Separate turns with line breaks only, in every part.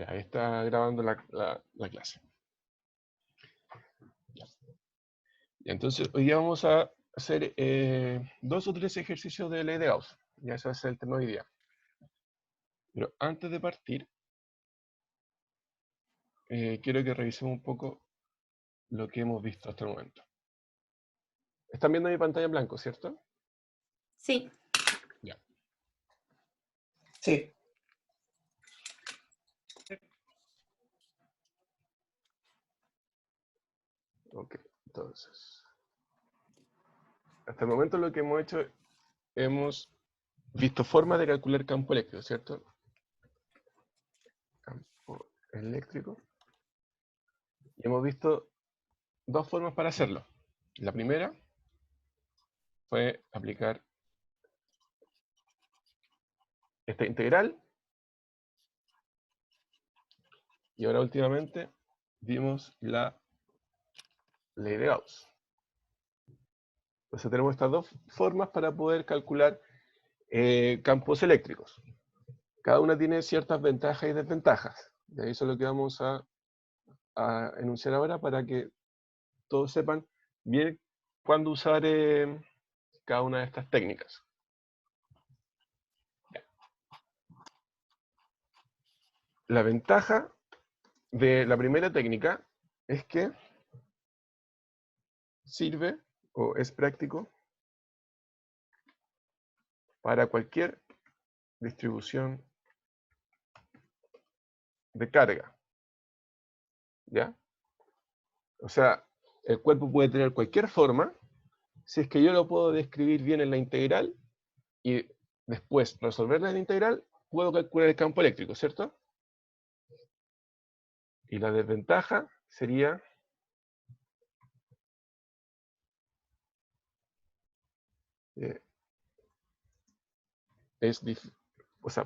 Ya, ahí está grabando la clase. Ya. Y entonces, hoy día vamos a hacer 2 o 3 ejercicios de ley de Gauss. Ya ese va a ser el tema de hoy día. Pero antes de partir, quiero que revisemos un poco lo que hemos visto hasta el momento. Están viendo mi pantalla en blanco, ¿cierto?
Sí.
Ya.
Sí.
Ok, entonces. Hasta el momento lo que hemos hecho, hemos visto formas de calcular campo eléctrico, ¿cierto? Campo eléctrico. Y hemos visto 2 formas para hacerlo. La primera fue aplicar esta integral. Y ahora últimamente vimos la ley de Gauss. Entonces tenemos estas 2 formas para poder calcular campos eléctricos. Cada una tiene ciertas ventajas y desventajas. Y eso es lo que vamos a enunciar ahora para que todos sepan bien cuándo usar cada una de estas técnicas. La ventaja de la primera técnica es que sirve o es práctico para cualquier distribución de carga. ¿Ya? O sea, el cuerpo puede tener cualquier forma, si es que yo lo puedo describir bien en la integral y después resolverla en la integral, puedo calcular el campo eléctrico, ¿cierto? Y la desventaja sería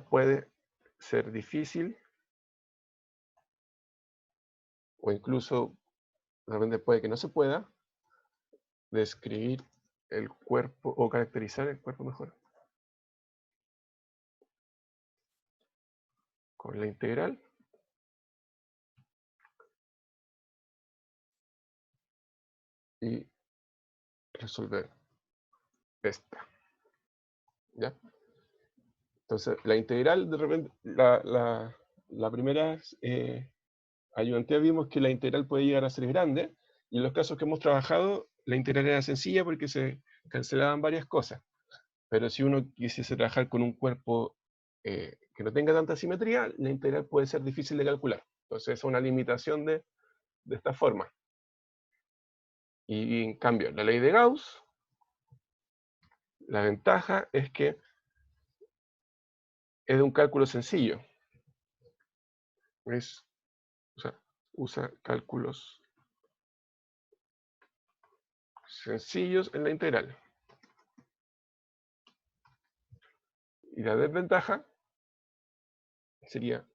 puede ser difícil o incluso de repente puede que no se pueda describir el cuerpo o caracterizar el cuerpo mejor con la integral y resolver esta. ¿Ya? Entonces, la integral, de repente, la primera ayudantía vimos que la integral puede llegar a ser grande, y en los casos que hemos trabajado, la integral era sencilla porque se cancelaban varias cosas. Pero si uno quisiese trabajar con un cuerpo que no tenga tanta simetría, la integral puede ser difícil de calcular. Entonces, es una limitación de esta forma. Y en cambio, la ley de Gauss, la ventaja es que es de un cálculo sencillo. Usa cálculos sencillos en la integral. Y la desventaja sería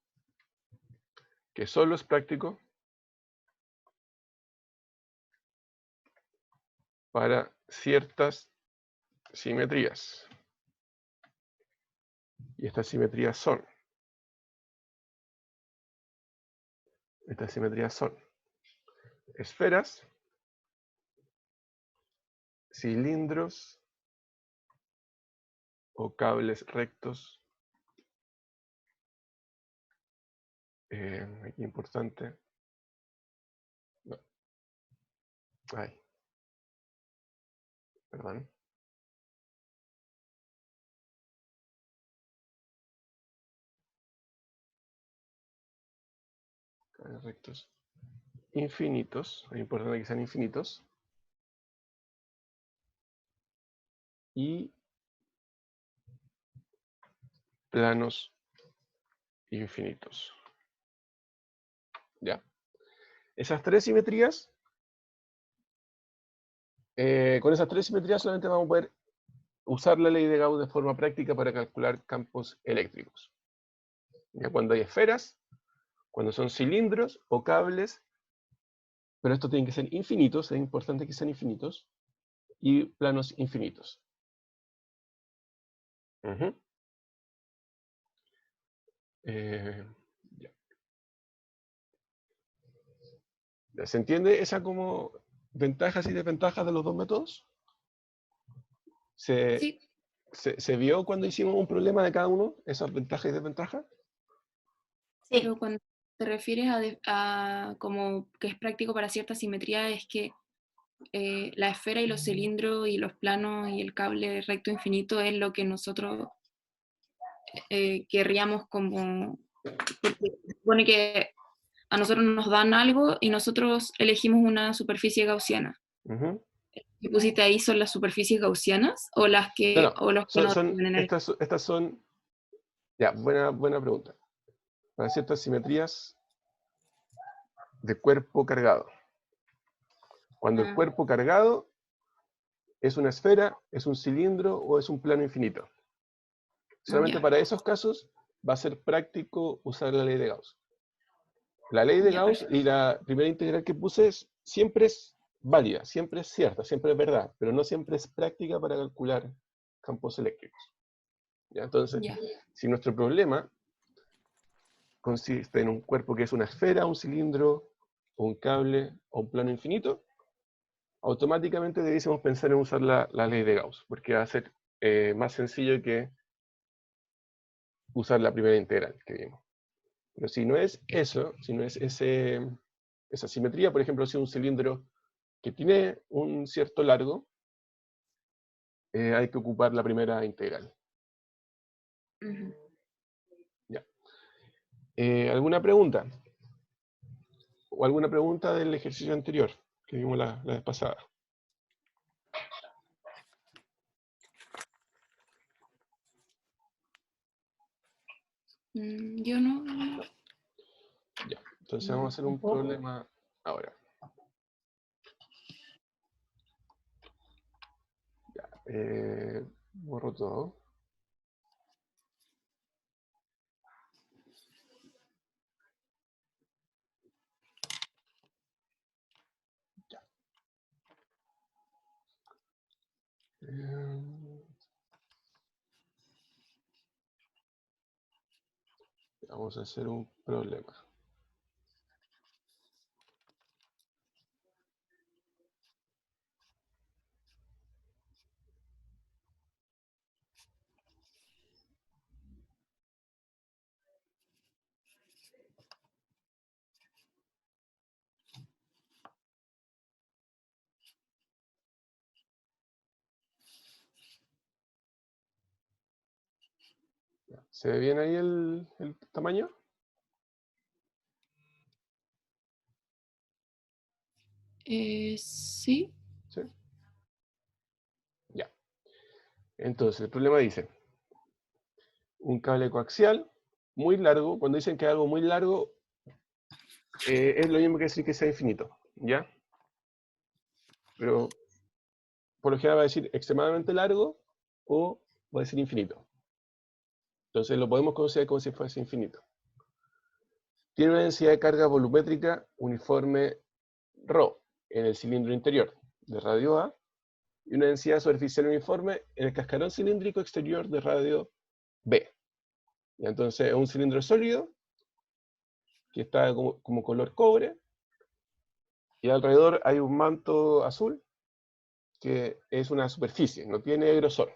que solo es práctico para ciertas simetrías. Y estas simetrías son esferas, cilindros o cables rectos. Aquí importante. No. Ay. Perdón. Cables rectos infinitos. Es importante que sean infinitos. Y planos infinitos. ¿Ya? Esas 3 simetrías, con esas 3 simetrías solamente vamos a poder usar la ley de Gauss de forma práctica para calcular campos eléctricos. Ya cuando hay esferas, cuando son cilindros o cables, pero estos tienen que ser infinitos, es importante que sean infinitos, y planos infinitos. Ya. ¿Se entiende esa como ventajas y desventajas de los dos métodos? ¿Se,
Sí,
se vio cuando hicimos un problema de cada uno, esas ventajas y desventajas?
pero cuando te refieres a como que es práctico para cierta simetría, es que la esfera y los cilindros y los planos y el cable recto infinito es lo que nosotros querríamos como, porque se supone que a nosotros nos dan algo y nosotros elegimos una superficie gaussiana.
Ujú.
¿Qué pusiste ahí son las superficies gaussianas o las
No,
que
no,
o los que no tienen energía?
estas son, ya, buena pregunta. Para ciertas simetrías de cuerpo cargado. Cuando el
Ah,
cuerpo cargado es una esfera, es un cilindro o es un plano infinito. Solamente
ya,
para esos casos va a ser práctico usar la ley de Gauss. La ley de
ya,
Gauss
perfecto.
y la primera integral que puse siempre es válida, siempre es cierta, siempre es verdad, pero no siempre es práctica para calcular campos eléctricos. ¿Ya? Entonces,
Ya,
si nuestro problema consiste en un cuerpo que es una esfera, un cilindro, un cable o un plano infinito, automáticamente debiésemos pensar en usar la ley de Gauss, porque va a ser más sencillo que usar la primera integral que vimos. Pero si no es eso, si no es esa simetría, por ejemplo, si un cilindro que tiene un cierto largo, hay que ocupar la primera integral.
ujú.
Ya. ¿Alguna pregunta? ¿O alguna pregunta del ejercicio anterior que vimos la vez pasada?
Yo no.
Ya. Entonces vamos a hacer un problema ahora. Ya. Borro todo. Ya. Vamos a hacer un problema. Ya. ¿Se ve bien ahí el tamaño?
Sí.
¿Sí? Ya. Entonces, el problema dice, un cable coaxial muy largo, cuando dicen que es algo muy largo, es lo mismo que decir que sea infinito, ¿ya? Pero por lo general va a decir extremadamente largo o va a decir infinito. Entonces lo podemos considerar como si fuese infinito. Tiene una densidad de carga volumétrica uniforme ρ en el cilindro interior de radio A y una densidad superficial uniforme en el cascarón cilíndrico exterior de radio B. Y entonces es un cilindro sólido que está como color cobre y alrededor hay un manto azul que es una superficie, no tiene grosor.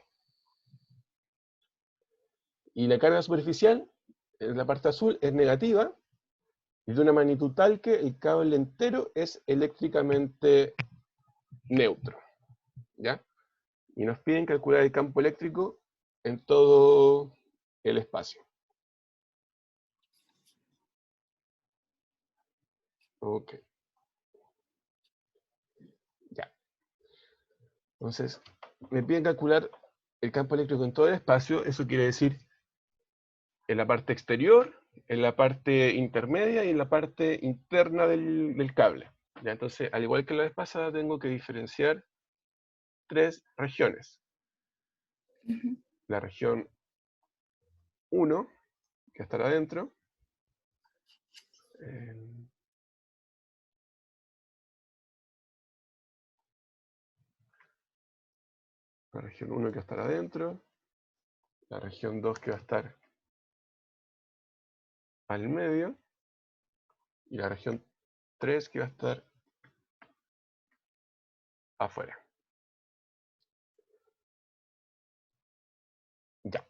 Y la carga superficial, en la parte azul, es negativa y de una magnitud tal que el cable entero es eléctricamente neutro. ¿Ya? Y nos piden calcular el campo eléctrico en todo el espacio. Ok, ya. Entonces, me piden calcular el campo eléctrico en todo el espacio, eso quiere decir en la parte exterior, en la parte intermedia y en la parte interna del cable. ¿Ya? Entonces, al igual que la vez pasada, tengo que diferenciar tres regiones.
Ujú.
La región 1, que estará adentro, la región 1 que estará adentro, la región 2 que va a estar al medio, y la región 3 que va a estar afuera. Ya.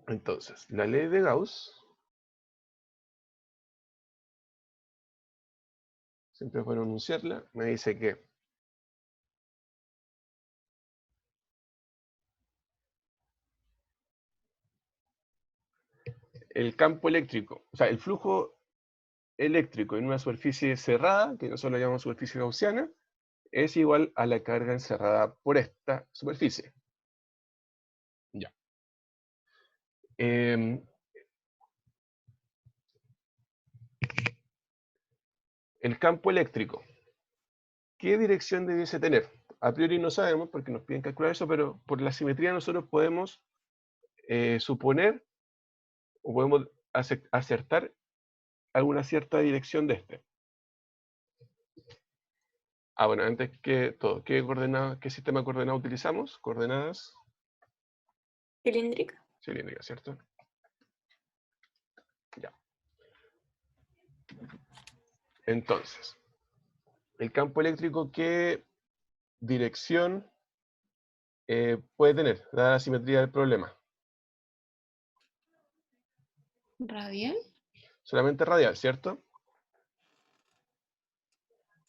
Entonces, la ley de Gauss, siempre puedo enunciarla, me dice que el campo eléctrico, o sea, el flujo eléctrico en una superficie cerrada, que nosotros la llamamos superficie gaussiana, es igual a la carga encerrada por esta superficie. Ya. El campo eléctrico, ¿qué dirección debiese tener? A priori no sabemos porque nos piden calcular eso, pero por la simetría nosotros podemos suponer o podemos acertar alguna cierta dirección de este. Bueno, antes que todo, ¿qué sistema de coordenadas utilizamos? Coordenadas
Cilíndrica.
cilíndricas, ¿cierto? Ya. Entonces, el campo eléctrico, ¿qué dirección puede tener, dada la simetría del problema?
¿Radial?
Solamente radial, ¿cierto?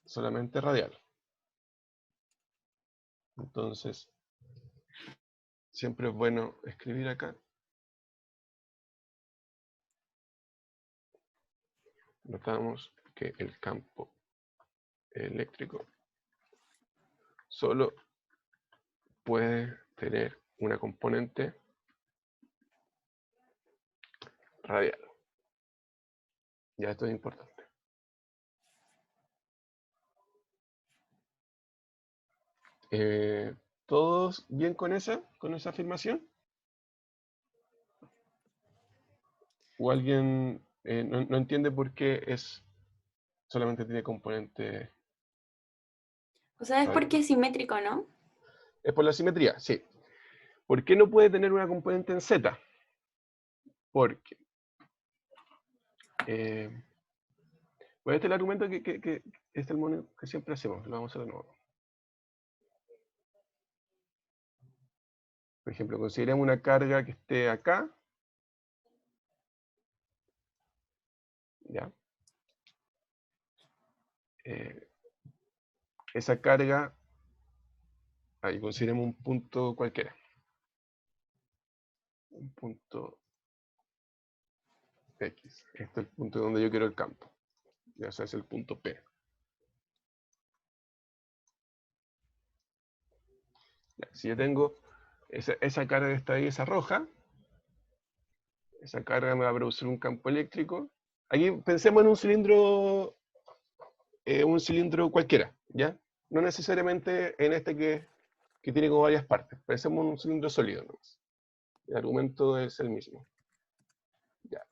Solamente radial. Entonces, siempre es bueno escribir acá. Notamos que el campo eléctrico solo puede tener una componente radial. Ya esto es importante. ¿Todos bien con esa afirmación? ¿O alguien no entiende por qué solamente tiene componente?
O sea, es porque es simétrico, ¿no?
Es por la simetría, sí. ¿Por qué no puede tener una componente en Z? Porque pues este es el argumento que es el mono que siempre hacemos. Lo vamos a hacer de nuevo. Por ejemplo, consideremos una carga que esté acá. ¿Ya? Esa carga, ahí consideremos un punto cualquiera. Un punto X. Este es el punto donde yo quiero el campo. Ya sea, es el punto P. Ya, si yo tengo esa carga que está ahí, esa roja, esa carga me va a producir un campo eléctrico. Aquí pensemos en un cilindro cualquiera, ¿ya? No necesariamente en este que tiene como varias partes. Pensemos en un cilindro sólido, ¿no? El argumento es el mismo. Ya.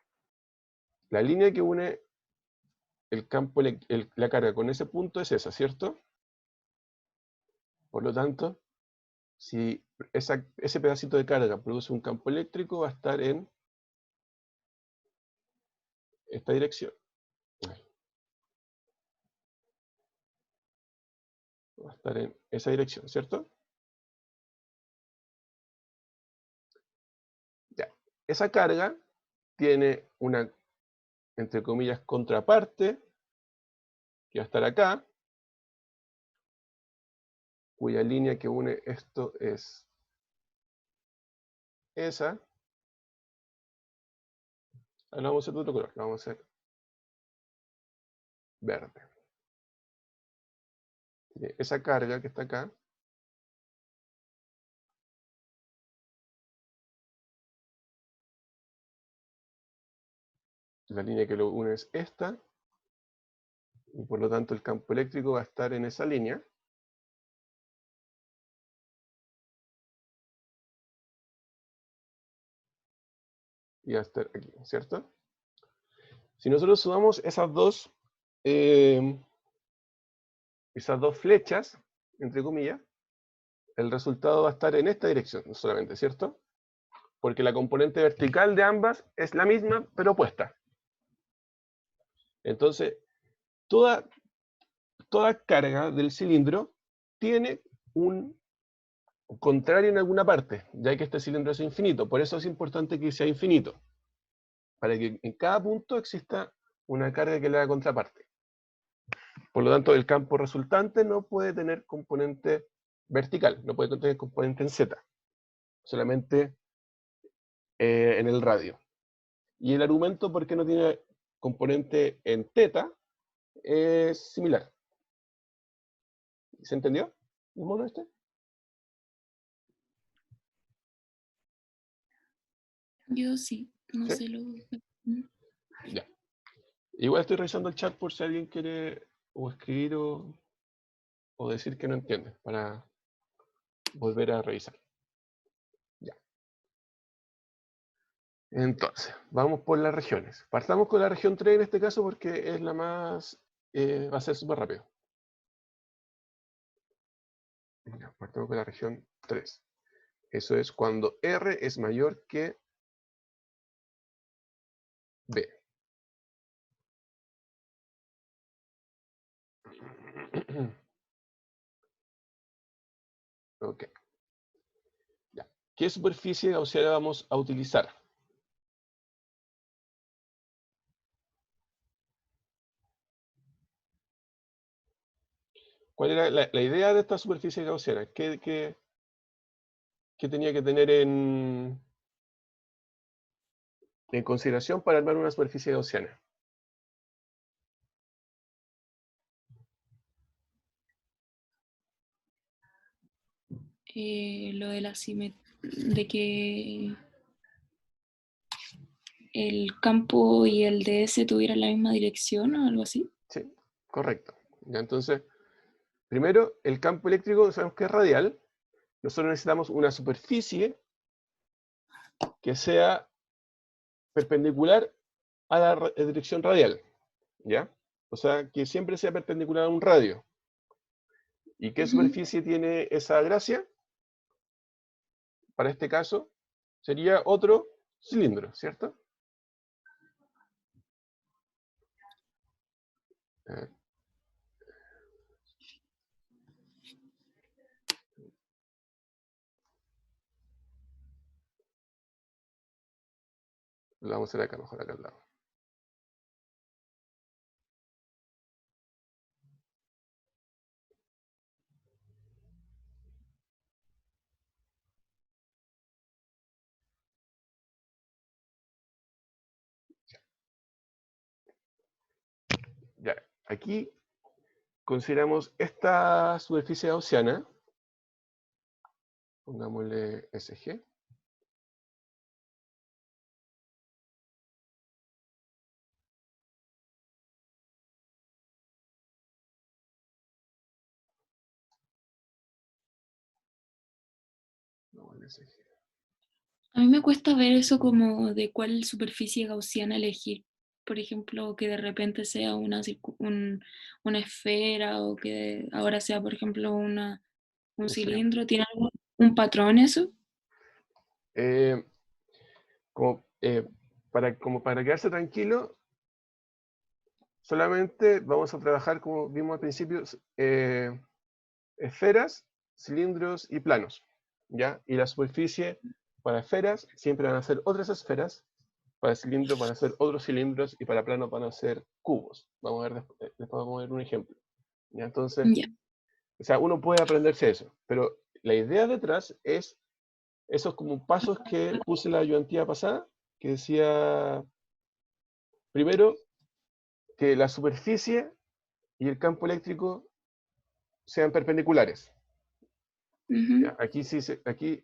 La línea que une el campo, la carga con ese punto es esa, ¿cierto? Por lo tanto, si ese pedacito de carga produce un campo eléctrico, va a estar en esta dirección. Va a estar en esa dirección, ¿cierto? Ya. Esa carga tiene una, entre comillas, contraparte, que va a estar acá, cuya línea que une esto es esa. Ahora vamos a hacer de otro color, lo vamos a hacer verde. Esa carga que está acá la línea que lo une es esta, y por lo tanto el campo eléctrico va a estar en esa línea. Y va a estar aquí, ¿cierto? Si nosotros sumamos esas dos flechas, entre comillas, el resultado va a estar en esta dirección solamente, ¿cierto? Porque la componente vertical de ambas es la misma, pero opuesta. Entonces, toda carga del cilindro tiene un contrario en alguna parte, ya que este cilindro es infinito. Por eso es importante que sea infinito, para que en cada punto exista una carga que le haga contraparte. Por lo tanto, el campo resultante no puede tener componente vertical, no puede tener componente en Z, solamente en el radio. Y el argumento por qué no tiene componente en teta es similar. ¿Se entendió? ¿El mono este?
Yo sí, no
¿Sí?
sé lo...
Ya. Igual estoy revisando el chat por si alguien quiere o escribir o decir que no entiende, para volver a revisar. Ya. Entonces, vamos por las regiones. Partamos con la región 3 en este caso porque es la más... va a ser súper rápido. Ya, partamos con la región 3. Eso es cuando R es mayor que B. Ok. Ya. ¿Qué superficie gaussiana vamos a utilizar? ¿Cuál era la idea de esta superficie gaussiana? ¿Qué tenía que tener en consideración para armar una superficie gaussiana?
Lo de la de que el campo y el DS tuvieran la misma dirección o algo así.
Sí, correcto. Ya, entonces, primero, el campo eléctrico sabemos que es radial. Nosotros necesitamos una superficie que sea perpendicular a la dirección radial, ¿ya? O sea, que siempre sea perpendicular a un radio. ¿Y qué superficie tiene esa gracia? Para este caso, sería otro cilindro, ¿cierto? Lo vamos a hacer acá, mejor acá al lado. Ya, aquí consideramos esta superficie gaussiana, pongámosle SG.
A mí me cuesta ver eso como de cuál superficie gaussiana elegir. Por ejemplo, que de repente sea una esfera o que ahora sea, por ejemplo, un cilindro. ¿Tiene un patrón eso?
Eh, como, para quedarse tranquilo, solamente vamos a trabajar, como vimos al principio, esferas, cilindros y planos, ¿ya? Y la superficie para esferas siempre van a ser otras esferas, para cilindros van a ser otros cilindros y para planos van a ser cubos. Vamos a ver después vamos a ver un ejemplo. ¿Ya? Entonces,
Ya.
o sea, uno puede aprenderse eso, pero la idea detrás es esos como pasos que puse en la ayudantía pasada, que decía, primero, que la superficie y el campo eléctrico sean perpendiculares. ¿Ya? Aquí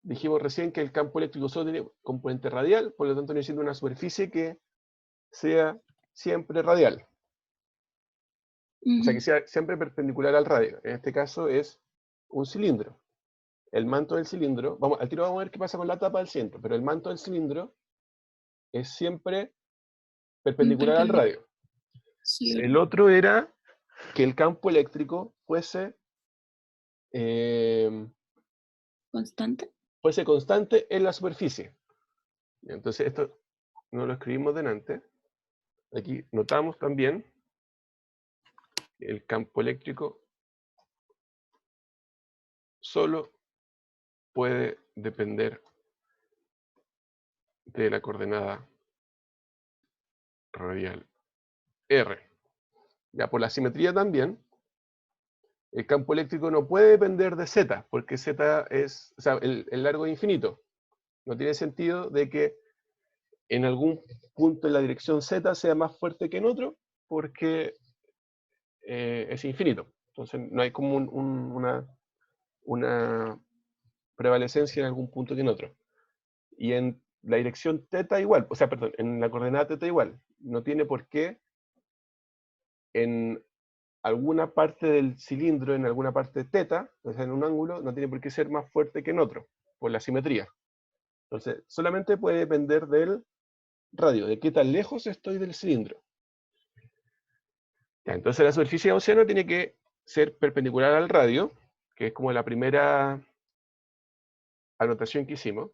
dijimos recién que el campo eléctrico solo tiene componente radial, por lo tanto necesito una superficie que sea siempre radial. O sea, que sea siempre perpendicular al radio. En este caso es un cilindro. El manto del cilindro, al tiro vamos a ver qué pasa con la tapa del centro, pero el manto del cilindro es siempre perpendicular al radio.
Sí.
El otro era que el campo eléctrico fuese
¿Constante?
constante en la superficie. Entonces esto no lo escribimos delante. Aquí notamos también que el campo eléctrico solo puede depender de la coordenada radial R. Ya por la simetría también, el campo eléctrico no puede depender de Z, porque Z es, o sea, el largo es infinito. No tiene sentido de que en algún punto en la dirección Z sea más fuerte que en otro, porque es infinito. Entonces no hay como una prevalecencia en algún punto que en otro. Y en la dirección θ igual, o sea, perdón, en la coordenada θ igual. No tiene por qué en alguna parte del cilindro, en alguna parte θ, o sea, en un ángulo, no tiene por qué ser más fuerte que en otro, por la simetría. Entonces, solamente puede depender del radio, de qué tan lejos estoy del cilindro. Ya, entonces la superficie de océano tiene que ser perpendicular al radio, que es como la primera anotación que hicimos.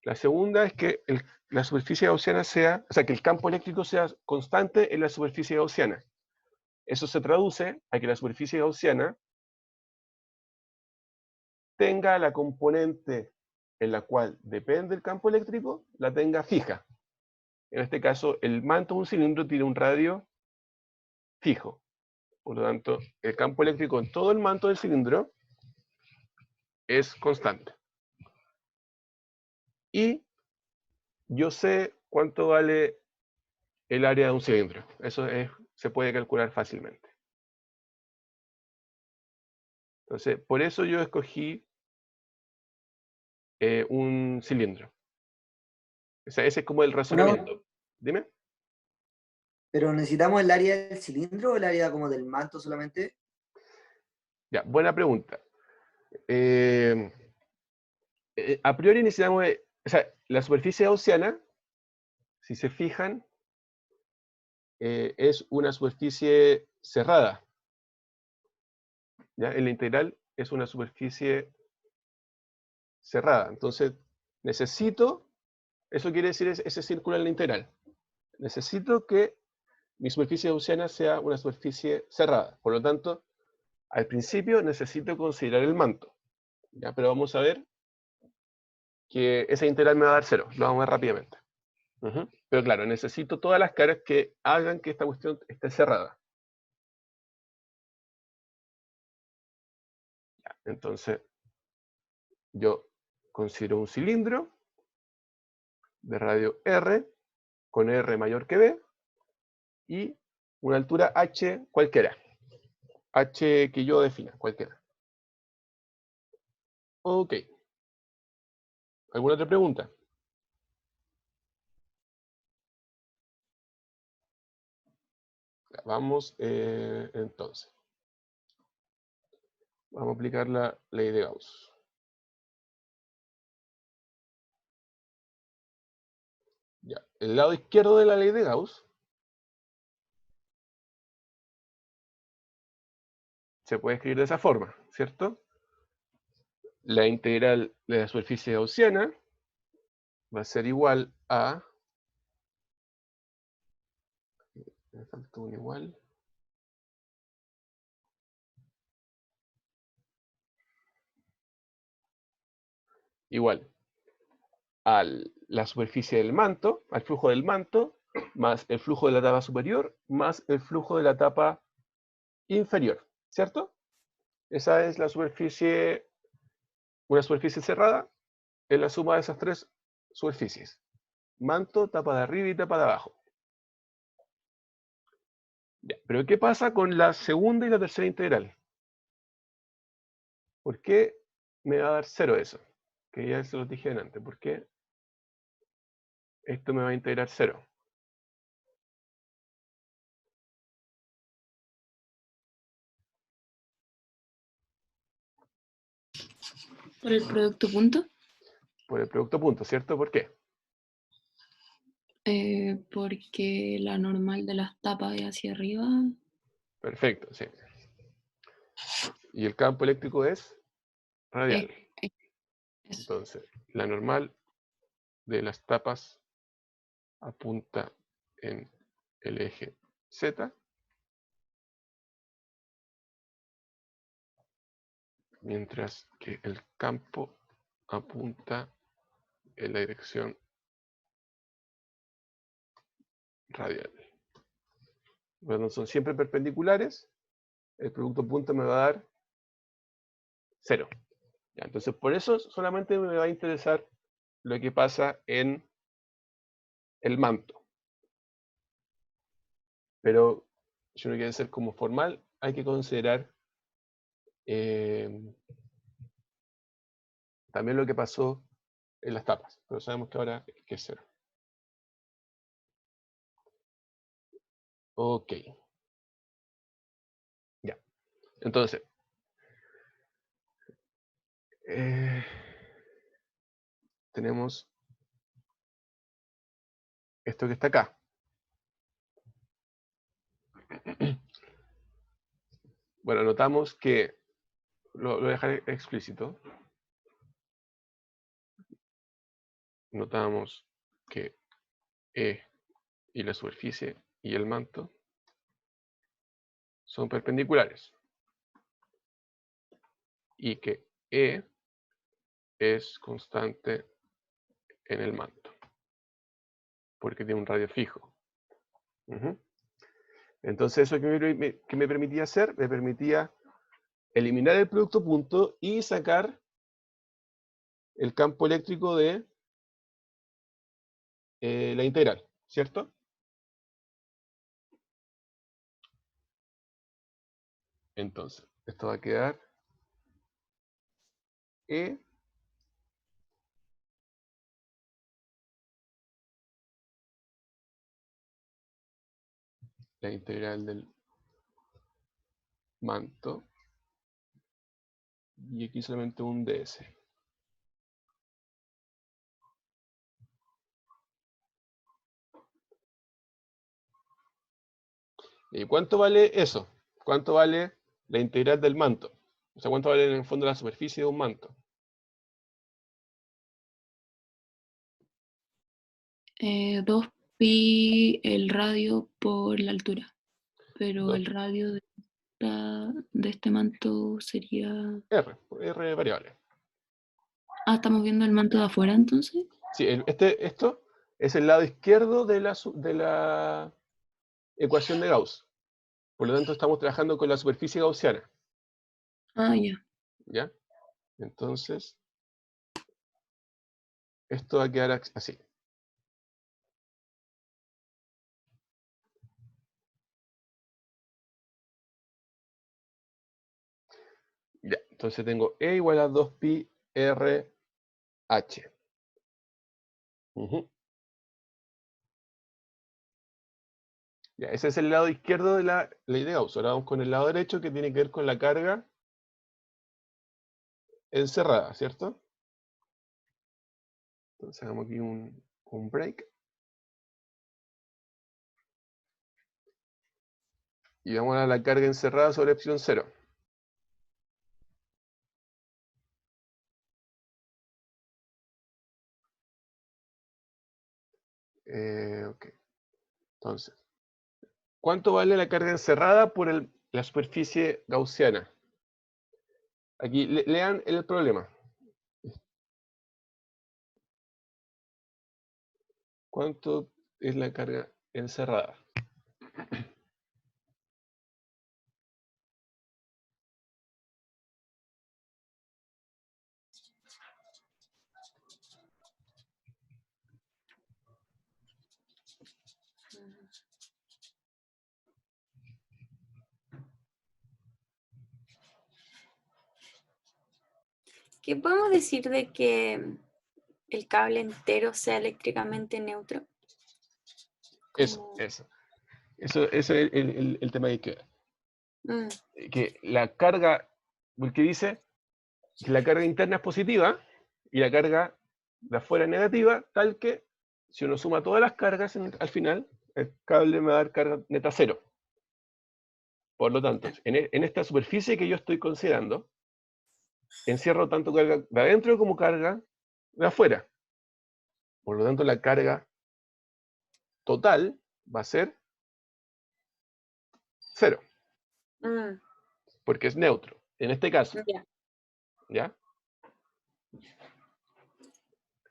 La segunda es que la superficie gaussiana sea, o sea, que el campo eléctrico sea constante en la superficie gaussiana. Eso se traduce a que la superficie gaussiana tenga la componente en la cual depende el campo eléctrico, la tenga fija. En este caso, el manto de un cilindro tiene un radio fijo. Por lo tanto, el campo eléctrico en todo el manto del cilindro es constante. Y yo sé cuánto vale el área de un cilindro. Eso se puede calcular fácilmente. Entonces, por eso yo escogí un cilindro. O sea, ese es como el razonamiento. Dime.
¿Pero necesitamos el área del cilindro o el área como del manto solamente?
Ya, buena pregunta. A priori necesitamos, o sea, la superficie gaussiana, si se fijan, es una superficie cerrada. ¿Ya? En la integral es una superficie cerrada. Entonces, necesito, eso quiere decir ese círculo en la integral. Necesito que mi superficie gaussiana sea una superficie cerrada. Por lo tanto, al principio necesito considerar el manto. ¿Ya? Pero vamos a ver que esa integral me va a dar 0. Lo vamos a ver rápidamente. Pero claro, necesito todas las caras que hagan que esta cuestión esté cerrada. Ya, entonces, yo considero un cilindro de radio R, con R mayor que B, y una altura H cualquiera. H que yo defina, cualquiera. Ok. ¿Alguna otra pregunta? Vamos entonces. Vamos a aplicar la ley de Gauss. Ya. El lado izquierdo de la ley de Gauss se puede escribir de esa forma, ¿cierto? La integral de la superficie gaussiana va a ser igual a... Me falta un igual. Igual a la superficie del manto, al flujo del manto, más el flujo de la tapa superior, más el flujo de la tapa inferior, ¿cierto? Esa es la superficie, una superficie cerrada, es la suma de esas tres superficies. Manto, tapa de arriba y tapa de abajo. Ya, pero ¿qué pasa con la segunda y la tercera integral? ¿Por qué me va a dar 0 eso? Que ya se lo dije antes. ¿Por qué esto me va a integrar 0?
¿Por el producto punto?
Por el producto punto, ¿cierto? ¿Por qué?
Porque la normal de las tapas es hacia arriba.
Perfecto, sí. Y el campo eléctrico es radial.
Eso.
Entonces, la normal de las tapas apunta en el eje Z. mientras que el campo apunta en la dirección radial. Bueno, son siempre perpendiculares, el producto punta me va a dar 0. Ya, entonces, por eso solamente me va a interesar lo que pasa en el manto. Pero si uno quiere ser como formal, hay que considerar también lo que pasó en las tapas. Pero sabemos que ahora es que es 0. Ok. Ya. Entonces, tenemos esto que está acá. Bueno, notamos que, lo voy a dejar explícito, notamos que E y la superficie y el manto son perpendiculares y que E es constante en el manto porque tiene un radio fijo. Entonces eso que me permitía hacer, me permitía eliminar el producto punto y sacar el campo eléctrico de la integral, ¿cierto? Entonces, esto va a quedar E la integral del manto y aquí solamente un ds. ¿Y cuánto vale eso? ¿Cuánto vale la integral del manto? O sea, ¿cuánto vale en el fondo la superficie de un manto?
2pi el radio por la altura, pero
Dos-
el radio de este manto sería...
R variable.
Ah, estamos viendo el manto de afuera entonces.
Sí, esto es el lado izquierdo de la ecuación de Gauss. Por lo tanto, estamos trabajando con la superficie gaussiana.
Ah, ya.
¿Ya? Entonces, esto va a quedar así. Ya, entonces tengo E igual a 2pi RH. Ya, ese es el lado izquierdo de la ley de Gauss. Ahora vamos con el lado derecho que tiene que ver con la carga encerrada, ¿cierto? Entonces hagamos aquí un break. Y vamos a la carga encerrada sobre epsilon 0. Ok. Entonces, ¿cuánto vale la carga encerrada por la superficie gaussiana? Aquí, lean el problema. ¿Cuánto es la carga encerrada?
¿Qué podemos decir de que el cable entero sea eléctricamente neutro?
Eso es el tema que
Mm,
que la carga, porque dice que la carga interna es positiva y la carga de afuera es negativa, tal que si uno suma todas las cargas al final, el cable me va a dar carga neta 0. Por lo tanto, en esta superficie que yo estoy considerando, encierro tanto carga de adentro como carga de afuera. Por lo tanto, la carga total va a ser 0,
mm,
porque es neutro. En este caso,
ya.
¿Ya?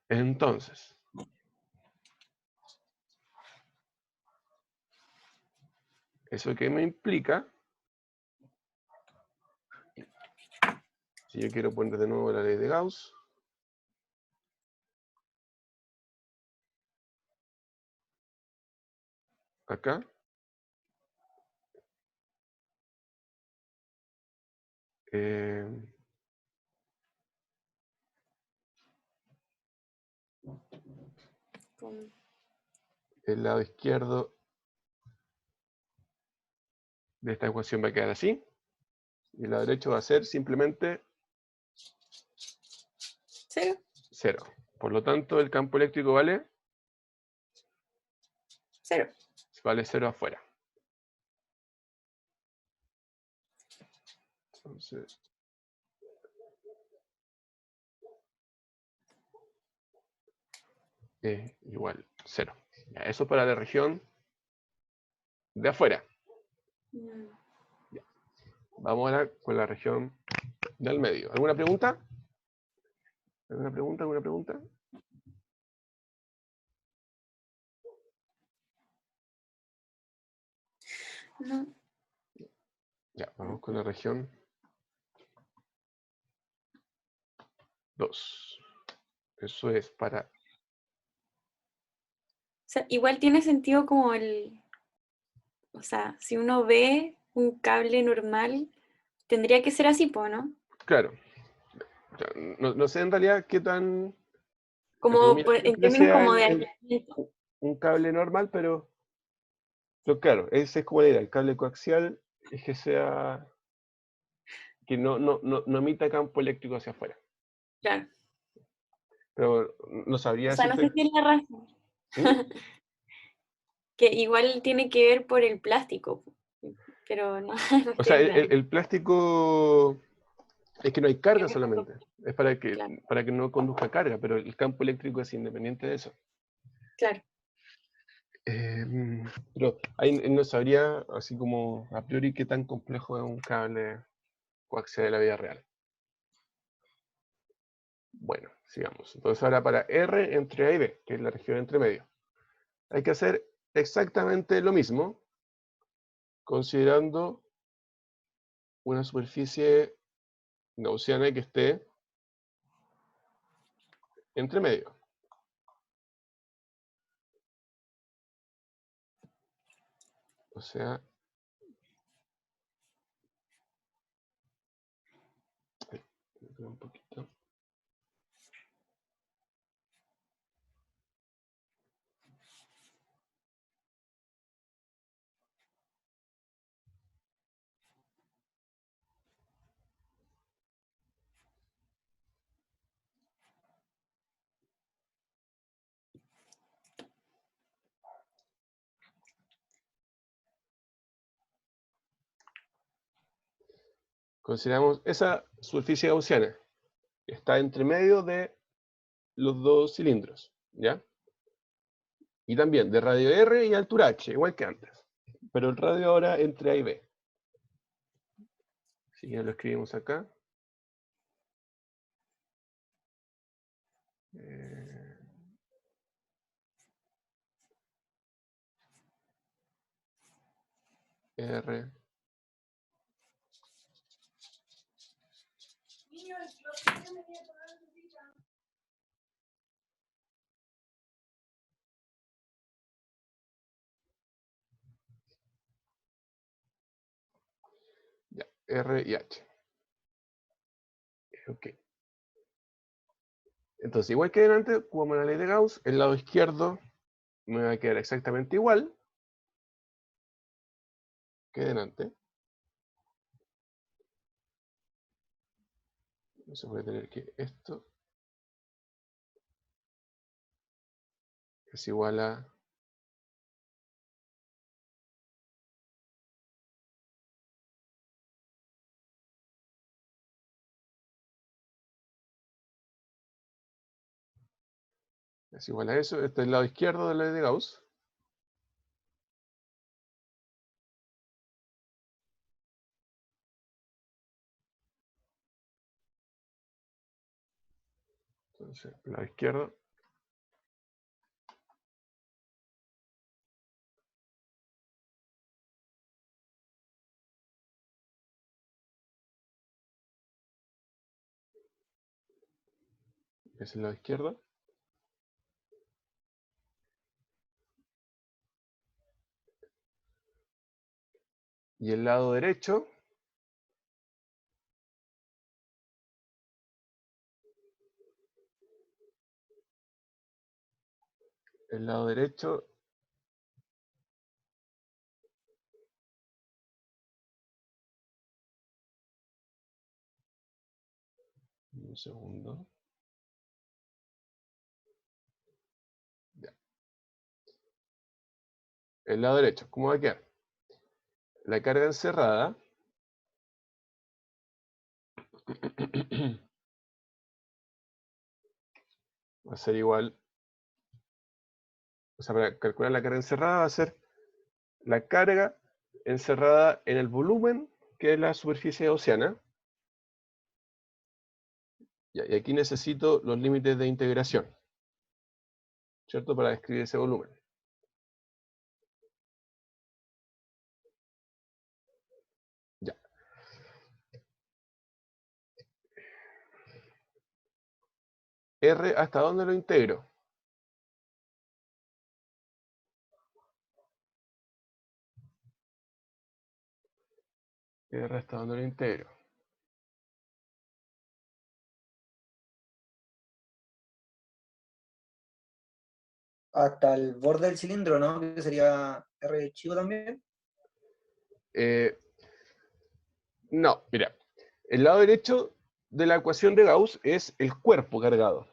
Entonces, ¿eso qué me implica? Si yo quiero poner de nuevo la ley de Gauss, acá,
Con-
el lado izquierdo de esta ecuación va a quedar así, y el lado derecho va a ser simplemente
¿Cero?
0. Por lo tanto, el campo eléctrico vale
0.
0 afuera. Entonces, igual 0. Ya, eso para la región de afuera.
Mm.
Vamos ahora con la región del medio. ¿Alguna pregunta? ¿Alguna pregunta? ¿Alguna pregunta?
No.
Ya, vamos con la región 2. Eso es para...
O sea, igual tiene sentido como o sea, si uno ve un cable normal, tendría que ser así, po, ¿no?
Claro. Ya, no sé en realidad qué tan...
Como
mira,
en
que
términos
sea
como de aislamiento.
un cable normal, pero claro, ese es como la idea. El cable coaxial es que sea... que no emita campo eléctrico hacia afuera.
Claro.
Pero no sabría
O sea, no sé
decirte...
si es la razón.
¿Mm?
Que igual tiene que ver por el plástico, po, pero no, no
O
estoy
sea,
clara.
el plástico es que no hay carga
Es mejor,
solamente. Es
claro,
para que no conduzca carga, pero el campo eléctrico es independiente de eso.
claro.
Pero ahí no sabría, así como a priori, qué tan complejo es un cable coaxial de la vida real. Bueno, sigamos. Entonces ahora para R entre A y B, que es la región entre medio. Hay que hacer exactamente lo mismo, considerando una superficie gaussiana que esté entre medio. O sea, un poquito. Consideramos esa superficie gaussiana, que está entre medio de los dos cilindros, ¿ya? Y también de radio R y altura H, igual que antes. Pero el radio ahora entre A y B. Así que lo escribimos acá. R. Ya, R y H. Ok. Entonces, igual que antes, como en la ley de Gauss, el lado izquierdo me va a quedar exactamente igual que delante. Entonces voy a tener que esto es igual a... Es igual a eso. Este es el lado izquierdo de la ley de Gauss. Entonces, el lado izquierdo. Es el lado izquierdo. Y el lado derecho. El lado derecho. Un segundo. Ya. El lado derecho, ¿cómo va a quedar? La carga encerrada va a ser igual, o sea, para calcular la carga encerrada va a ser la carga encerrada en el volumen, que es la superficie oceana. Ya, y aquí necesito los límites de integración, ¿cierto? Para describir ese volumen. Ya. R, ¿hasta dónde lo integro? R, ¿hasta dónde lo integro?
Hasta el borde del cilindro, ¿no? Que sería R chico también.
No, mira. El lado derecho de la ecuación de Gauss es el cuerpo cargado.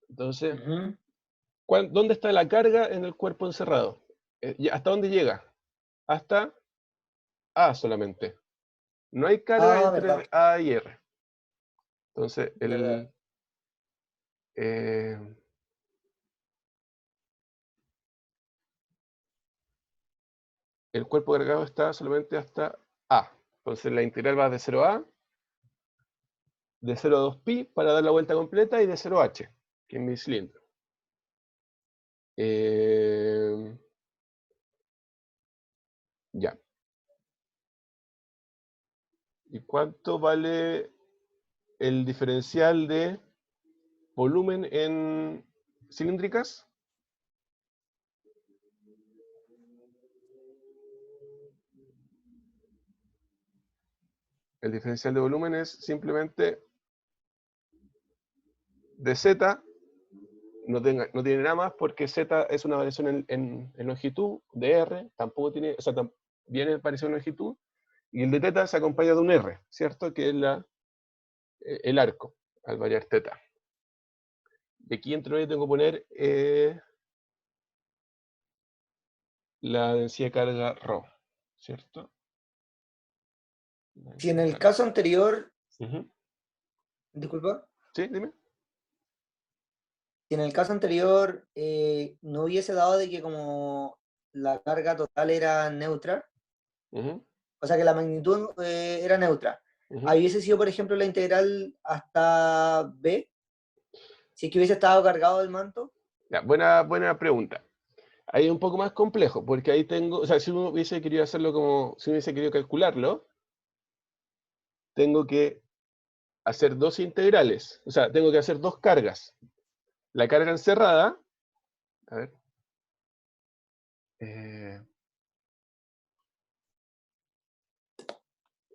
Entonces,
Ujú.
¿dónde está la carga en el cuerpo encerrado? ¿Hasta dónde llega? Hasta A solamente. No hay carga
Ah,
entre
verdad.
A y R. Entonces,
Verdad.
eh, el cuerpo cargado está solamente hasta A. Entonces, la integral va de 0 a A, de 0 a 2pi para dar la vuelta completa y de 0 a h, que es mi cilindro. Ya. ¿Y cuánto vale el diferencial de volumen en cilíndricas? El diferencial de volumen es simplemente de z, no tiene nada más porque z es una variación en longitud de r, tampoco tiene, o sea, viene variación en longitud, y el de teta se acompaña de un r, ¿cierto? Que es el arco, al variar teta. Y aquí entre medio tengo que poner la densidad de carga ρ, ¿cierto?
Si en el caso anterior,
Ujú.
disculpa,
Sí, dime.
si en el caso anterior no hubiese dado de que como la carga total era neutra,
Ujú,
o sea que la magnitud era neutra,
ujú.
ahí hubiese sido, por ejemplo, la integral hasta B, si es que hubiese estado cargado el manto.
Ya, buena pregunta. Ahí es un poco más complejo, porque ahí tengo, o sea, si uno hubiese querido hacerlo como, si hubiese querido calcularlo, tengo que hacer dos integrales, o sea, tengo que hacer dos cargas. La carga encerrada, a ver,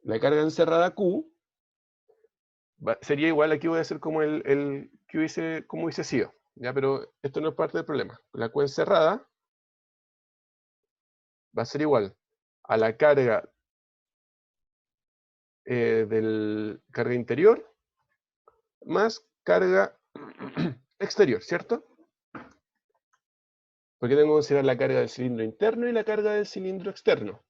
la carga encerrada Q sería igual, aquí voy a hacer como el que hubiese, como hubiese sido, ya, pero esto no es parte del problema. La Q encerrada va a ser igual a la carga del carga interior más carga exterior, ¿cierto? Porque tengo que considerar la carga del cilindro interno y la carga del cilindro externo.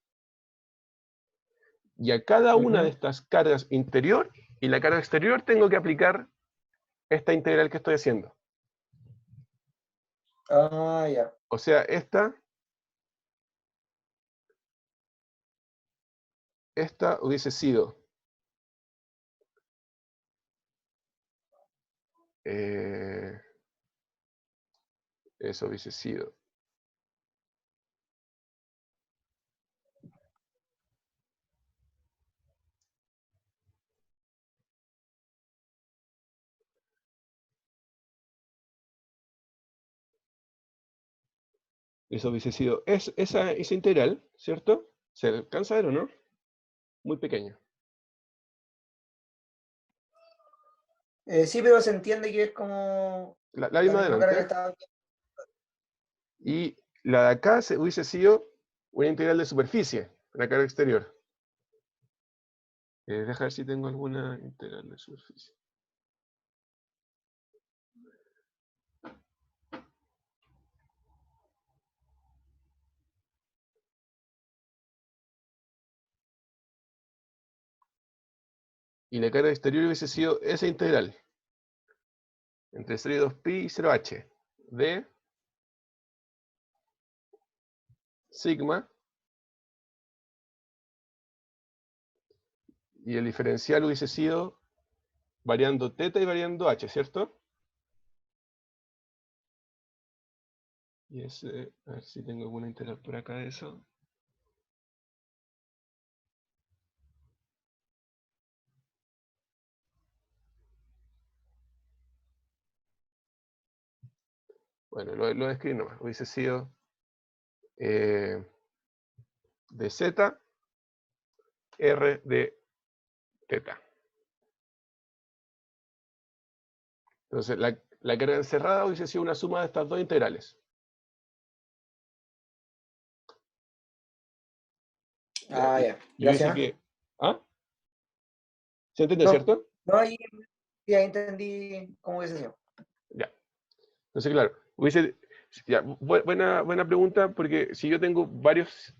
Y a cada una de estas cargas interior y la carga exterior tengo que aplicar esta integral que estoy haciendo.
Ah, ya.
O sea, esta hubiese sido eso hubiese sido. Eso hubiese sido esa integral, ¿cierto? ¿Se alcanza a ver o no? Muy pequeño.
Sí, pero se entiende que es como
La
la
misma
misma cara que
delante.
estaba.
Y la de acá hubiese sido una integral de superficie, la cara exterior. Deja ver si tengo alguna integral de superficie. Y la cara exterior hubiese sido esa integral. Entre 0 y 2pi y 0h. De sigma. Y el diferencial hubiese sido variando θ y variando h, ¿cierto? Y ese, a ver si tengo alguna integral por acá de eso. Bueno, lo escribí nomás. Hubiese sido de z, r de θ. Entonces, la carga encerrada hubiese sido una suma de estas dos integrales.
Ah, ya.
Yo dice
Gracias.
que... ¿Ah? ¿Se entiende,
No,
cierto?
no, ahí ya entendí cómo hubiese sido.
Ya. Entonces, claro, ya, buena pregunta, porque si yo tengo varios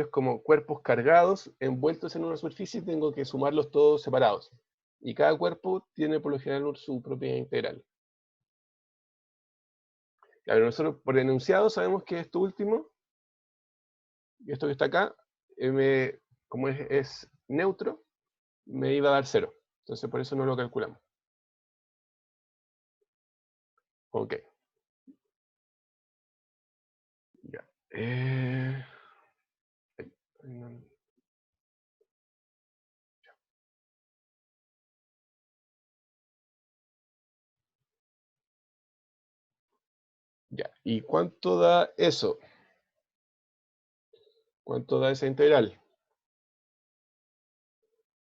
como cuerpos cargados envueltos en una superficie, tengo que sumarlos todos separados. Y cada cuerpo tiene por lo general su propia integral. Claro, nosotros por enunciado sabemos que esto último, y esto que está acá, como es neutro, me iba a dar 0. Entonces por eso no lo calculamos. Ok. Ya. Ya. ¿Y cuánto da eso? ¿Cuánto da esa integral?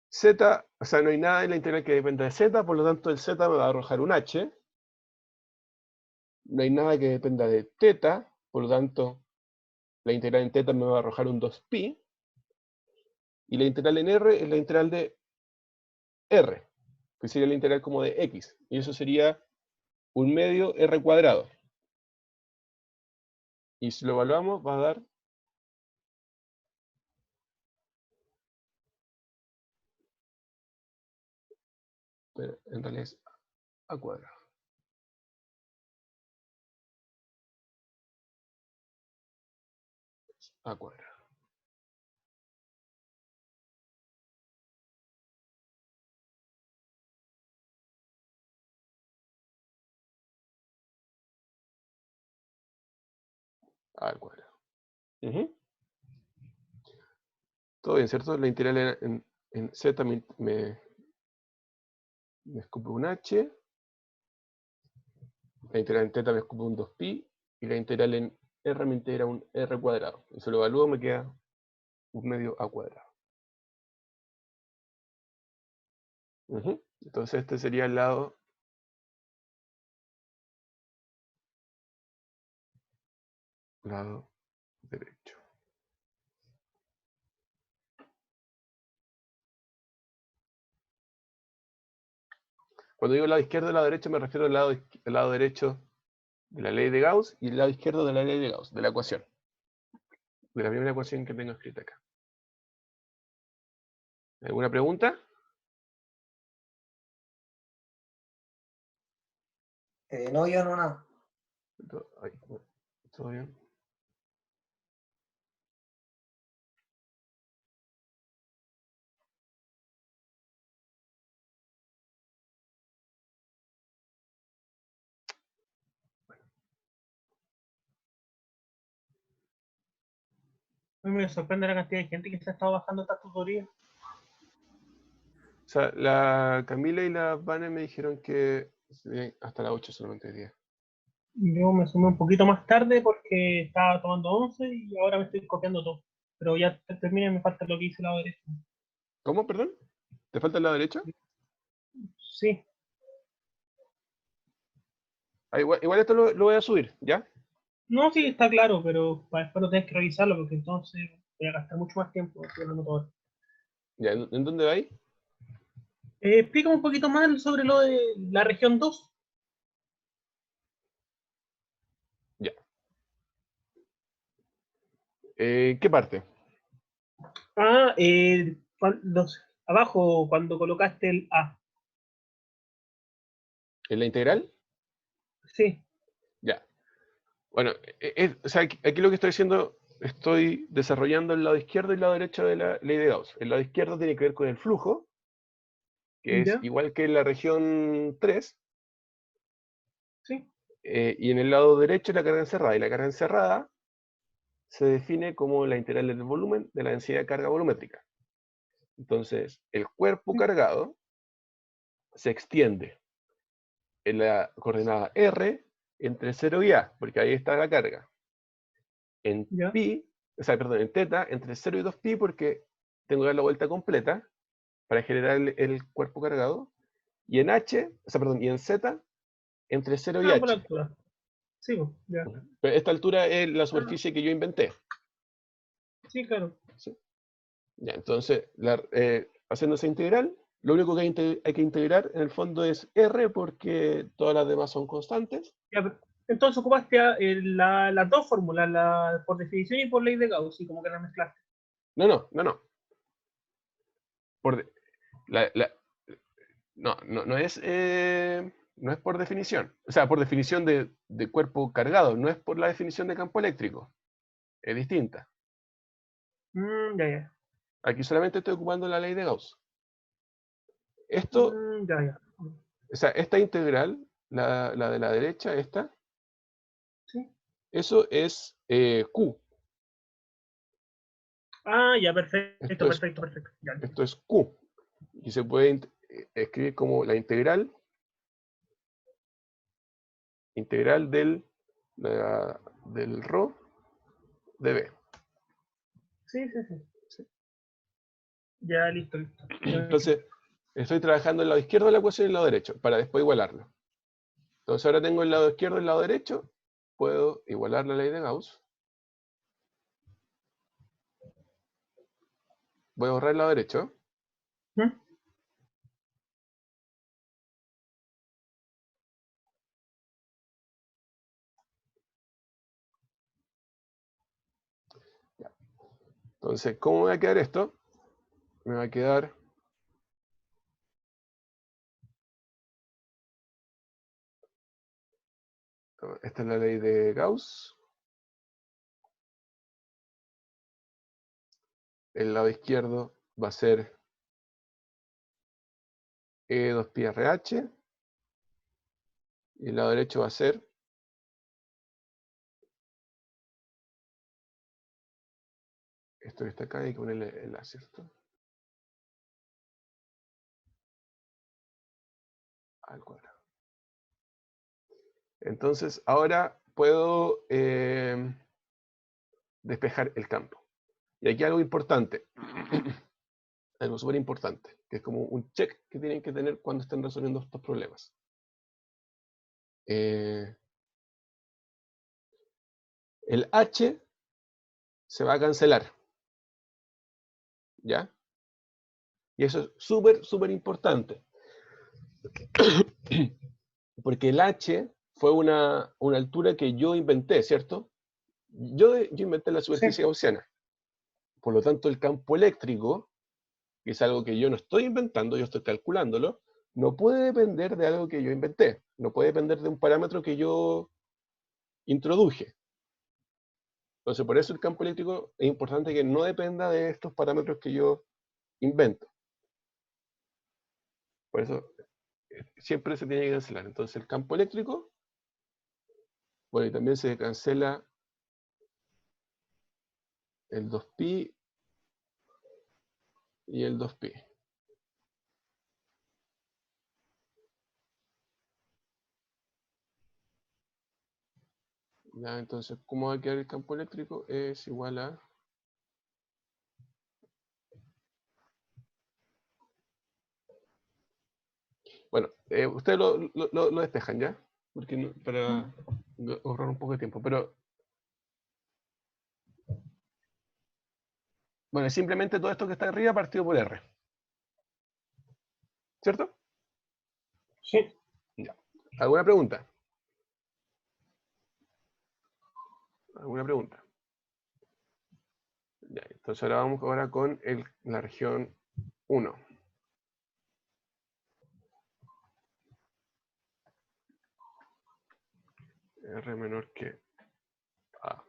Z, o sea, no hay nada en la integral que dependa de z, por lo tanto el z me va a arrojar un h. No hay nada que dependa de θ, por lo tanto la integral en θ me va a arrojar un 2pi. Y la integral en r es la integral de r, que sería la integral como de x. Y eso sería un medio r cuadrado. Y si lo evaluamos va a dar... Pero en realidad es a cuadrado. A cuadrado. Al cuadrado. Todo bien, ¿cierto? La integral en z me escupe un h. La integral en θ me escupe un 2pi. Y la integral en r me integra un r cuadrado. Y si lo evalúo me queda un medio a cuadrado. Entonces este sería el lado derecho. Cuando digo lado izquierdo y lado derecho me refiero al lado derecho de la ley de Gauss y el lado izquierdo de la ley de Gauss, de la ecuación. De la primera ecuación que tengo escrita acá. ¿Alguna pregunta?
No, yo no, nada.
¿Todo bien?
A mí me sorprende la cantidad de gente que se ha estado bajando estas tutorías.
O sea, la Camila y la Vane me dijeron que hasta las 8 solamente hoy día.
Yo me sumé un poquito más tarde porque estaba tomando 11 y ahora me estoy copiando todo. Pero ya terminé, me falta lo que hice la derecha.
¿Cómo, perdón? ¿Te falta el lado derecho?
Sí,
Ah, igual esto lo voy a subir, ¿ya?
no, sí, está claro, pero para después no tenés que revisarlo porque entonces voy a gastar mucho más tiempo haciendo todo.
¿Ya? ¿En dónde vais?
Explícame un poquito más sobre lo de la región 2.
Ya. ¿Qué parte?
Ah, abajo cuando colocaste el A.
¿En la integral?
Sí,
Ya. Bueno, o sea, aquí lo que estoy haciendo, estoy desarrollando el lado izquierdo y el lado derecho de la ley de Gauss. El lado izquierdo tiene que ver con el flujo, que es
ya,
igual que en la región 3,
sí,
y en el lado derecho la carga encerrada. Y la carga encerrada se define como la integral del volumen de la densidad de carga volumétrica. Entonces, el cuerpo
sí,
cargado se extiende en la coordenada R entre 0 y A, porque ahí está la carga. En
ya.
pi, o sea, perdón, en teta, entre 0 y 2pi, porque tengo que dar la vuelta completa para generar el cuerpo cargado. Y en h, o sea, perdón, y en z, entre 0 y
Ah, por la
h.
altura. Sí, pues, ya.
Pero esta altura es la
Ah,
superficie que yo inventé.
sí, claro.
¿Sí? Ya, entonces, haciendo esa integral, lo único que hay que integrar en el fondo es r, porque todas las demás son constantes.
Ya, entonces ocupaste las dos fórmulas, la por definición y por ley de Gauss, y como que las mezclaste.
No. Por, de- la, no es por definición. O sea, por definición de cuerpo cargado, no es por la definición de campo eléctrico. Es distinta.
Ya.
Aquí solamente estoy ocupando la ley de Gauss. Esto,
Ya.
o sea, esta integral, la de la derecha, esta,
Sí.
eso es Q.
Ah, ya, perfecto,
Esto es,
perfecto, perfecto. Ya.
esto es Q. Y se puede escribir como la integral del ρ de B.
Sí.
¿Sí?
Ya, listo.
Entonces, estoy trabajando el lado izquierdo de la ecuación y el lado derecho, para después igualarlo. Entonces ahora tengo el lado izquierdo y el lado derecho, puedo igualar la ley de Gauss. Voy a borrar el lado derecho.
¿Mm?
Ya. Entonces, ¿cómo me va a quedar esto? Me va a quedar esta es la ley de Gauss. El lado izquierdo va a ser E2pi RH. Y el lado derecho va a ser esto que está acá, hay que ponerle el A, ¿cierto? Al cuadrado. Entonces, ahora puedo despejar el campo. Y aquí algo importante, algo súper importante, que es como un check que tienen que tener cuando estén resolviendo estos problemas. El H se va a cancelar, ¿ya? Y eso es súper importante. Porque el H fue una altura que yo inventé, ¿cierto? Yo inventé la
Sí.
superficie gaussiana. Por lo tanto, el campo eléctrico, que es algo que yo no estoy inventando, yo estoy calculándolo, no puede depender de algo que yo inventé. No puede depender de un parámetro que yo introduje. Entonces, por eso el campo eléctrico es importante que no dependa de estos parámetros que yo invento. Por eso siempre se tiene que cancelar. Entonces, el campo eléctrico, bueno, y también se cancela el 2pi y el 2pi. Ya, entonces, ¿cómo va a quedar el campo eléctrico? Es igual a... Bueno, ustedes lo despejan, ¿ya? Porque para ahorrar un poco de tiempo, pero... Bueno, simplemente todo esto que está arriba partido por R. ¿Cierto?
Sí.
Ya. ¿Alguna pregunta? ¿Alguna pregunta? Ya, entonces ahora vamos con la región 1. R menor que A.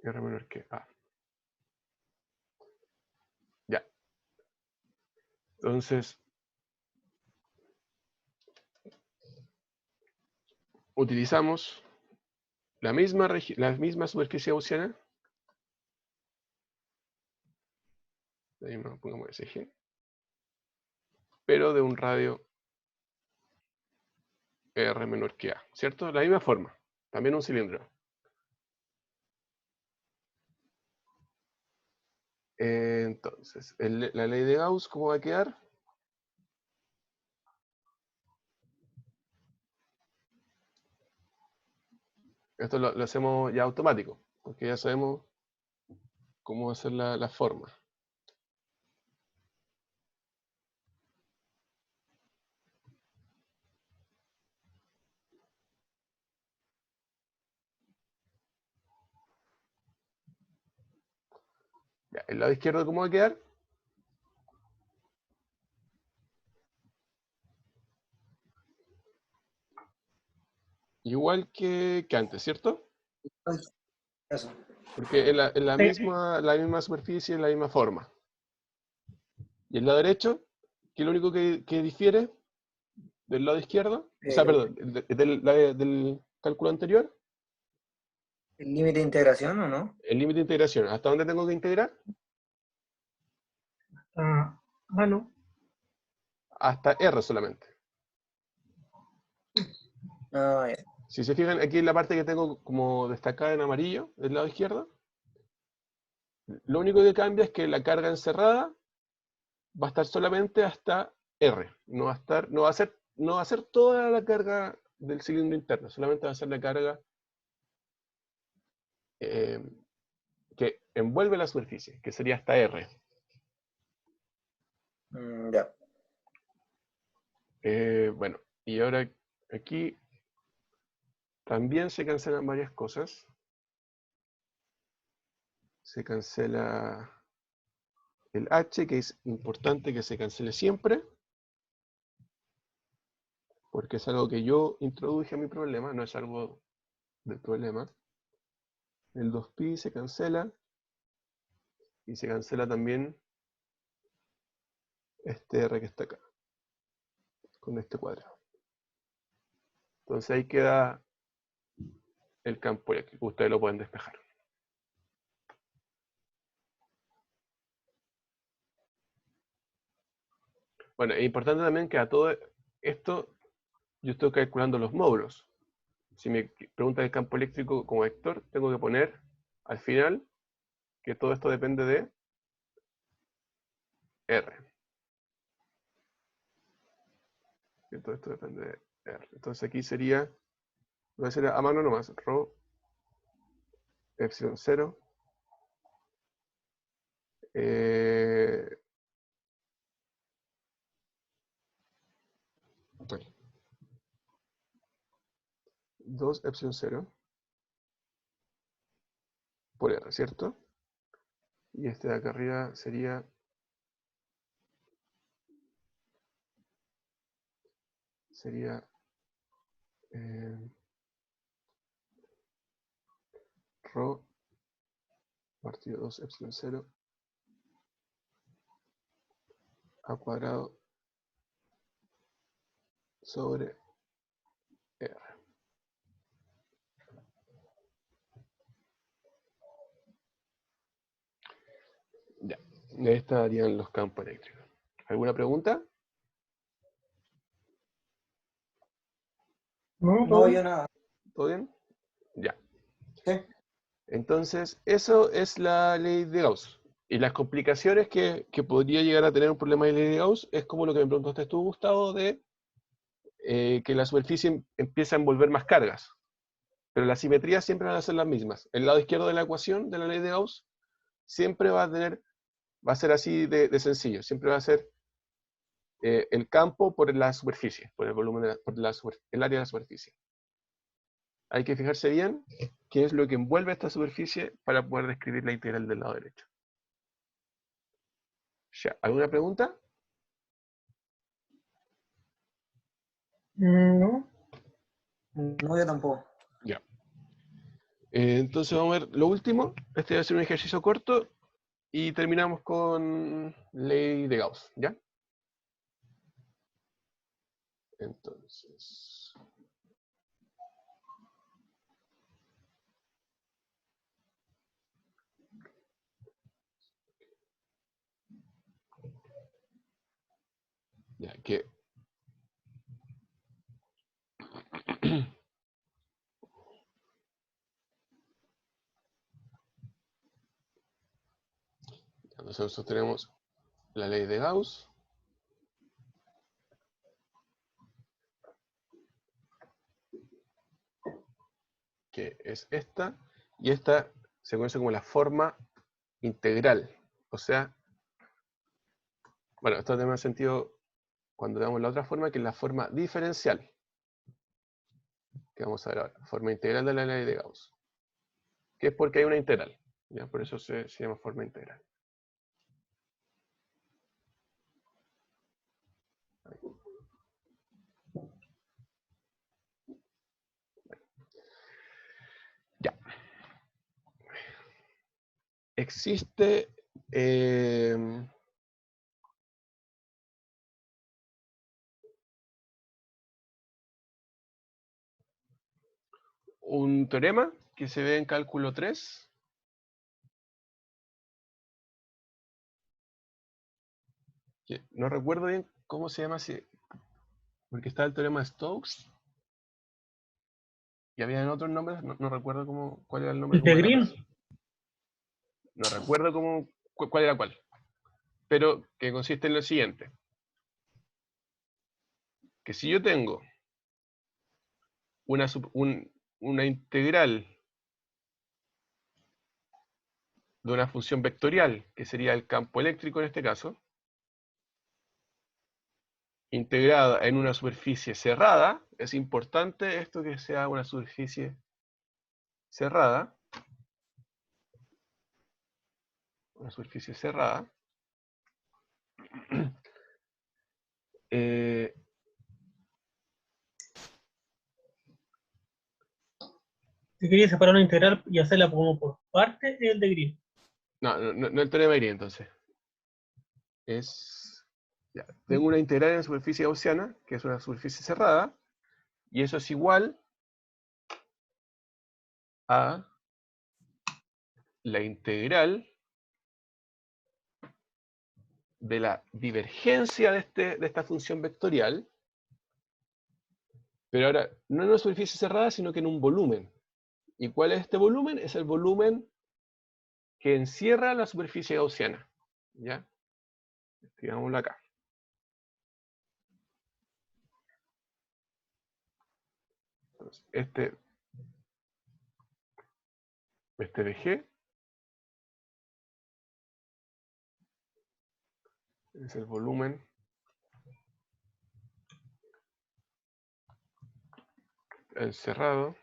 R menor que A. Ya. Entonces, utilizamos la misma superficie gaussiana. Ahí me pongamos ese eje. Pero de un radio R menor que A. ¿Cierto? La misma forma. También un cilindro. Entonces, la ley de Gauss, ¿cómo va a quedar? Esto lo hacemos ya automático, porque ya sabemos cómo hacer la forma. Ya, el lado izquierdo, ¿cómo va a quedar? Igual que antes, ¿cierto?
Eso.
Porque es la
Sí.
misma superficie, la misma forma. Y el lado derecho, que es lo único que difiere del lado izquierdo, o sea, perdón, del cálculo anterior,
¿El límite de integración o no?
el límite de integración. ¿Hasta dónde tengo que integrar?
No.
Hasta R solamente.
Ah, ya.
Si se fijan, aquí en la parte que tengo como destacada en amarillo, del lado izquierdo, lo único que cambia es que la carga encerrada va a estar solamente hasta R. No va a ser toda la carga del cilindro interno, solamente va a ser la carga que envuelve la superficie, que sería hasta R.
Ya.
Bueno, y ahora aquí también se cancelan varias cosas. Se cancela el H, que es importante que se cancele siempre, porque es algo que yo introduje a mi problema, no es algo del problema. El 2pi se cancela, y se cancela también este R que está acá, con este cuadrado. Entonces ahí queda el campo eléctrico, ustedes lo pueden despejar. Bueno, es importante también que a todo esto yo estoy calculando los módulos. Si me preguntan el campo eléctrico como vector, tengo que poner al final que todo esto depende de R. Que todo esto depende de R. Entonces aquí sería, voy a hacer a mano nomás, ρ epsilon 0 2 epsilon 0 por R, ¿cierto? Y este de acá arriba sería ρ partido 2 epsilon 0 a cuadrado sobre R. Ya, ahí estarían los campos eléctricos. ¿Alguna pregunta?
No,
No, yo nada.
¿Todo bien? Ya.
Sí.
Entonces, eso es la ley de Gauss. Y las complicaciones que podría llegar a tener un problema de ley de Gauss es como lo que me preguntaste tú, Gustavo, de que la superficie empieza a envolver más cargas. Pero las simetrías siempre van a ser las mismas. El lado izquierdo de la ecuación de la ley de Gauss siempre va a ser así de sencillo. Siempre va a ser el campo por la superficie, por el volumen, por el área de la superficie. Hay que fijarse bien qué es lo que envuelve esta superficie para poder describir la integral del lado derecho. Ya, ¿alguna pregunta?
no.
No, yo tampoco.
Ya. Entonces vamos a ver lo último. Este va a ser un ejercicio corto y terminamos con ley de Gauss, ¿ya? Entonces... Ya, que... Entonces nosotros tenemos la ley de Gauss. Que es esta. Y esta se conoce como la forma integral. O sea, bueno, esto tiene más sentido cuando veamos la otra forma, que es la forma diferencial. Que vamos a ver ahora. Forma integral de la ley de Gauss. Que es porque hay una integral. ¿Ya? Por eso se llama forma integral. Ya. Existe un teorema que se ve en cálculo 3. Que no recuerdo bien cómo se llama, porque está el teorema de Stokes. Y había otros nombres, no recuerdo cuál era el nombre.
El de
como de la
Green.
persona. No recuerdo cuál era cuál. Pero que consiste en lo siguiente. Que si yo tengo una integral de una función vectorial, que sería el campo eléctrico en este caso, integrada en una superficie cerrada, es importante esto que sea una superficie cerrada,
Si quería separar una integral y hacerla como por parte, es el de Green.
no el teorema de Green entonces. Ya, tengo una integral en la superficie gaussiana, que es una superficie cerrada, y eso es igual a la integral de la divergencia de esta función vectorial, pero ahora no en una superficie cerrada, sino que en un volumen. ¿Y cuál es este volumen? Es el volumen que encierra la superficie gaussiana. ¿Ya? Escribámoslo acá. Entonces, este VG es el volumen encerrado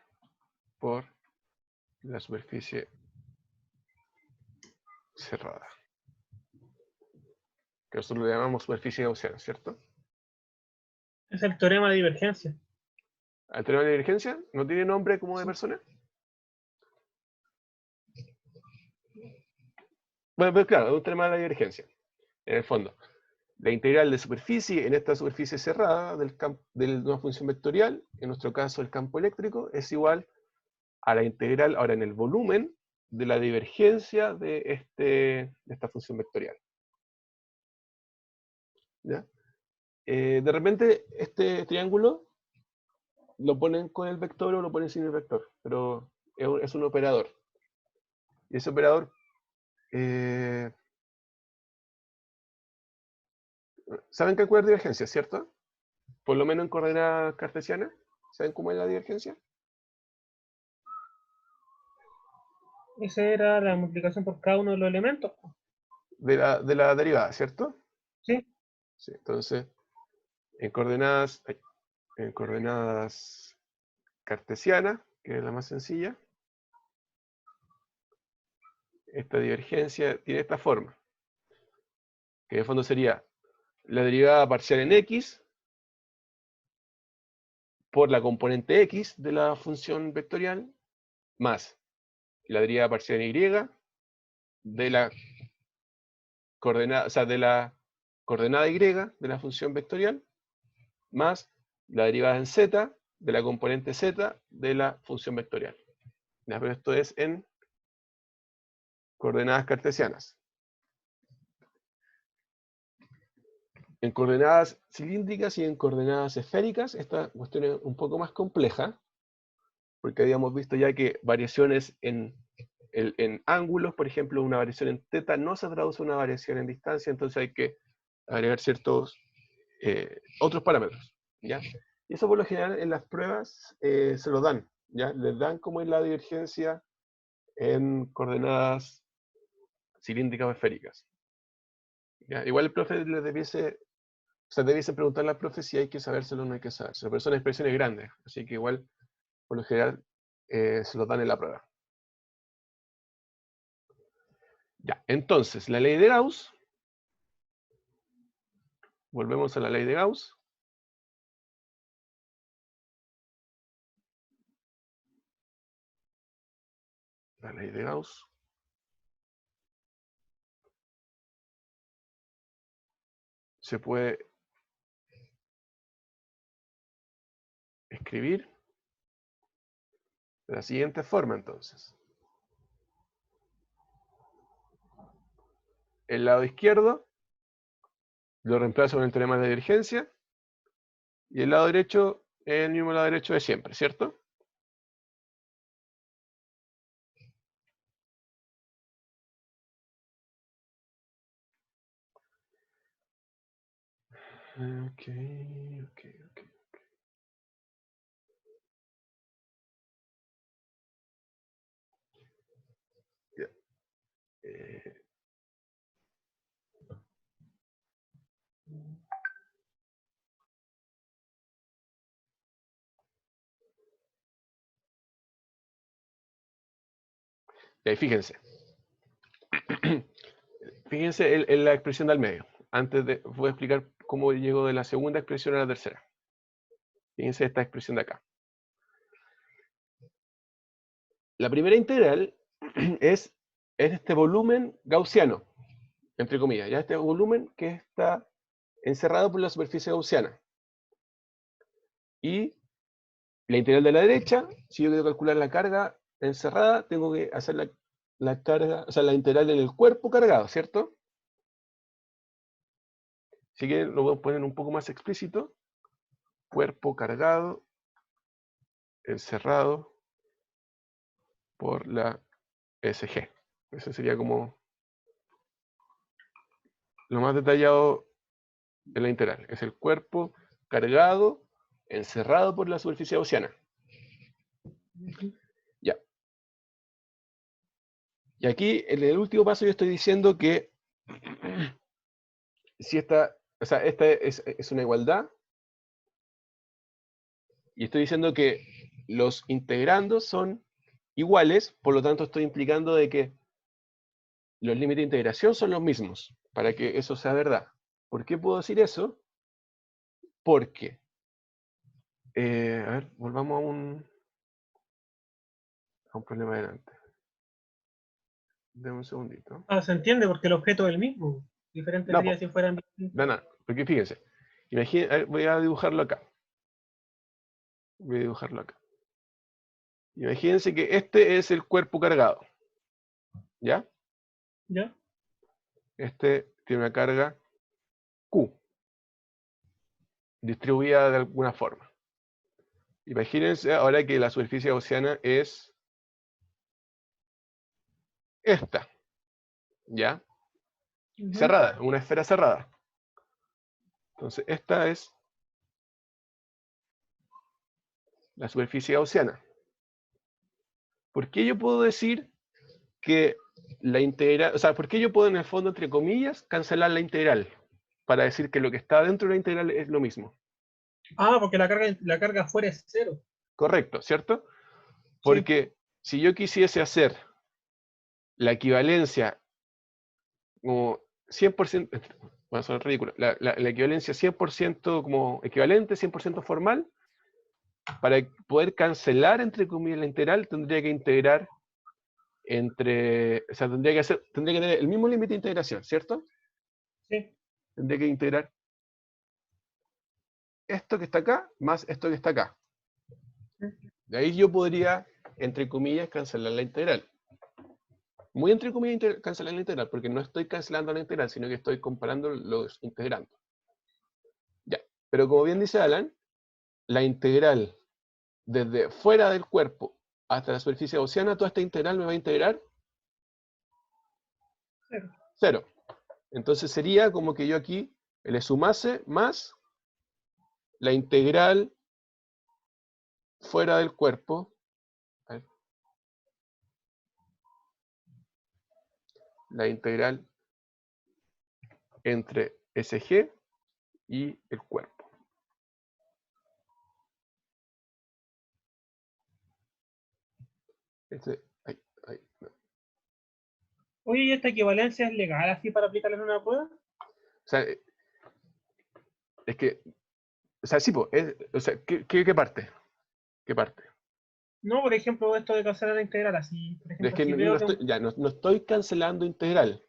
por la superficie cerrada. Que nosotros le llamamos superficie gaussiana, ¿cierto?
Es el teorema de divergencia.
¿El teorema de divergencia no tiene nombre como de persona? Bueno, pero claro, es un teorema de la divergencia, en el fondo. La integral de superficie en esta superficie cerrada de una función vectorial, en nuestro caso el campo eléctrico, es igual a la integral, ahora en el volumen, de la divergencia de esta función vectorial. ¿Ya? De repente este triángulo lo ponen con el vector o lo ponen sin el vector, pero es un operador. Y ese operador, ¿saben qué es divergencia, cierto? Por lo menos en coordenadas cartesianas. ¿Saben cómo es la divergencia?
Esa era la multiplicación por cada uno de los elementos, po.
De la derivada, ¿cierto?
¿Sí?
Sí, entonces, en coordenadas cartesianas, que es la más sencilla, esta divergencia tiene esta forma, que en el fondo sería la derivada parcial en x por la componente x de la función vectorial más la derivada parcial en y de la coordenada, o sea, de la coordenada y de la función vectorial más la derivada en z de la componente z de la función vectorial. Ya, pero esto es en coordenadas cartesianas. En coordenadas cilíndricas y en coordenadas esféricas, esta cuestión es un poco más compleja, porque habíamos visto ya que variaciones en ángulos, por ejemplo, una variación en θ no se traduce a una variación en distancia, entonces hay que agregar ciertos otros parámetros, ¿ya? Y eso por lo general en las pruebas se lo dan, ¿ya? Les dan cómo es la divergencia en coordenadas cilíndricas o esféricas. ¿Ya? Igual el profe les debiese preguntarle al profe si hay que sabérselo o no hay que sabérselo, pero son expresiones grandes, así que igual, por lo general, se los dan en la prueba. Ya, entonces, la ley de Gauss, volvemos a la ley de Gauss. La ley de Gauss. Se puede escribir de la siguiente forma, entonces. El lado izquierdo lo reemplazo con el teorema de divergencia y el lado derecho es el mismo lado derecho de siempre, ¿cierto? Ok. Ya. Y ahí fíjense. Fíjense en la expresión del medio. Voy a explicar cómo llego de la segunda expresión a la tercera. Fíjense esta expresión de acá. La primera integral es este volumen gaussiano, entre comillas, ya este volumen que está encerrado por la superficie gaussiana. Y la integral de la derecha, si yo quiero calcular la carga encerrada, tengo que hacer la carga, o sea, la integral en el cuerpo cargado, ¿cierto? Si quieren, lo voy a poner un poco más explícito. Cuerpo cargado, encerrado por la SG. Eso sería como lo más detallado en la integral. Es el cuerpo cargado, encerrado por la superficie gaussiana. Ya. Y aquí, en el último paso, yo estoy diciendo que si esta es una igualdad, y estoy diciendo que los integrandos son iguales, por lo tanto estoy implicando de que los límites de integración son los mismos, para que eso sea verdad. ¿Por qué puedo decir eso? Porque, a ver, volvamos a un problema adelante. Deme un segundito.
Ah, se entiende porque el objeto es el mismo. Diferente
No,
sería si fueran distintos.
Dana, Porque fíjense, imaginen, voy a dibujarlo acá. Voy a dibujarlo acá. Imagínense que este es el cuerpo cargado. ¿Ya?
¿Ya?
Este tiene una carga Q, distribuida de alguna forma. Imagínense ahora que la superficie gaussiana es esta, ¿ya?
Ujú.
Cerrada, una esfera cerrada. Entonces, esta es la superficie gaussiana. ¿Por qué yo puedo decir que la integral, o sea, por qué yo puedo en el fondo, entre comillas, cancelar la integral? Para decir que lo que está dentro de la integral es lo mismo.
Ah, porque la carga afuera es 0.
Correcto, ¿cierto?
Sí.
Porque si yo quisiese hacer la equivalencia como 100%, va a sonar ridículo, la equivalencia 100% como equivalente, 100% formal, para poder cancelar, entre comillas, la integral, tendría que integrar o sea, tendría que tener el mismo límite de integración, ¿cierto?
Sí.
Tendría que integrar esto que está acá, más esto que está acá. De ahí yo podría, entre comillas, cancelar la integral. Muy entre comillas cancelar la integral, porque no estoy cancelando la integral, sino que estoy comparando los integrandos. Ya, pero como bien dice Alan, la integral desde fuera del cuerpo hasta la superficie gaussiana, toda esta integral me va a integrar 0. Entonces sería como que yo aquí le sumase más la integral fuera del cuerpo, a ver, la integral entre SG y el cuerpo. Ahí, no.
Oye, ¿y esta equivalencia es legal así para aplicarla en una prueba?
O sea, es que, o sea, sí, o sea, ¿qué parte? ¿Qué parte?
No, por ejemplo, esto de cancelar la integral, así, por
Es
ejemplo,
que
si
no,
veo
estoy,
que...
ya, no estoy cancelando integral.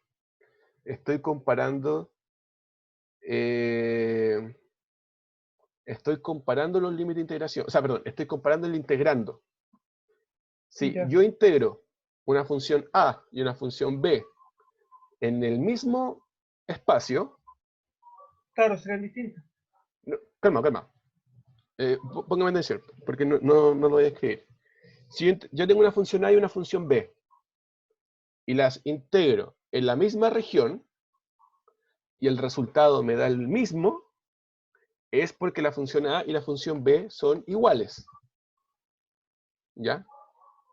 Estoy comparando los límites de integración. O sea, perdón, estoy comparando el integrando. Si
Ya.
yo integro una función A y una función B en el mismo espacio,
Claro, serán distintas.
calma. Póngame atención, porque no lo voy a escribir. Si yo tengo una función A y una función B, y las integro en la misma región, y el resultado me da el mismo, es porque la función A y la función B son iguales. ¿Ya?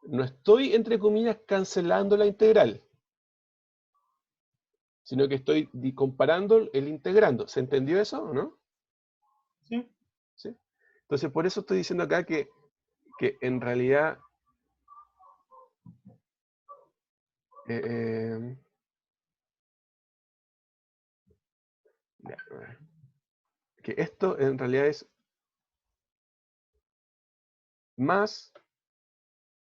No estoy, entre comillas, cancelando la integral, sino que estoy comparando el integrando. ¿Se entendió eso o no?
Sí.
¿Sí? Entonces, por eso estoy diciendo acá que en realidad que esto en realidad es más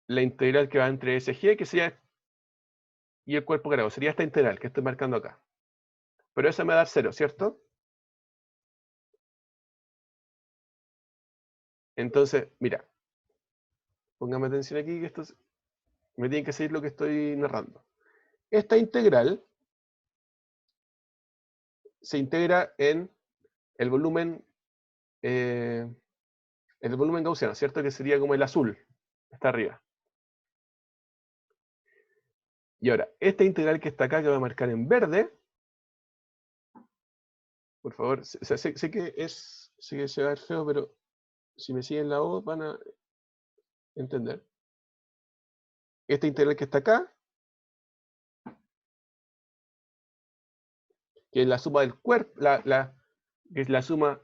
la integral que va entre SG, que sería, y el cuerpo cargado. Sería esta integral que estoy marcando acá. Pero esa me va a dar 0, ¿cierto? Entonces, mira, póngame atención aquí, que esto me tiene que seguir lo que estoy narrando. Esta integral se integra en el volumen gaussiano, ¿cierto? Que sería como el azul, está arriba. Y ahora, esta integral que está acá, que voy a marcar en verde, por favor, sé que se va a ver feo, pero si me siguen la voz van a entender. Esta integral que está acá, que es la suma del cuerpo, que es la suma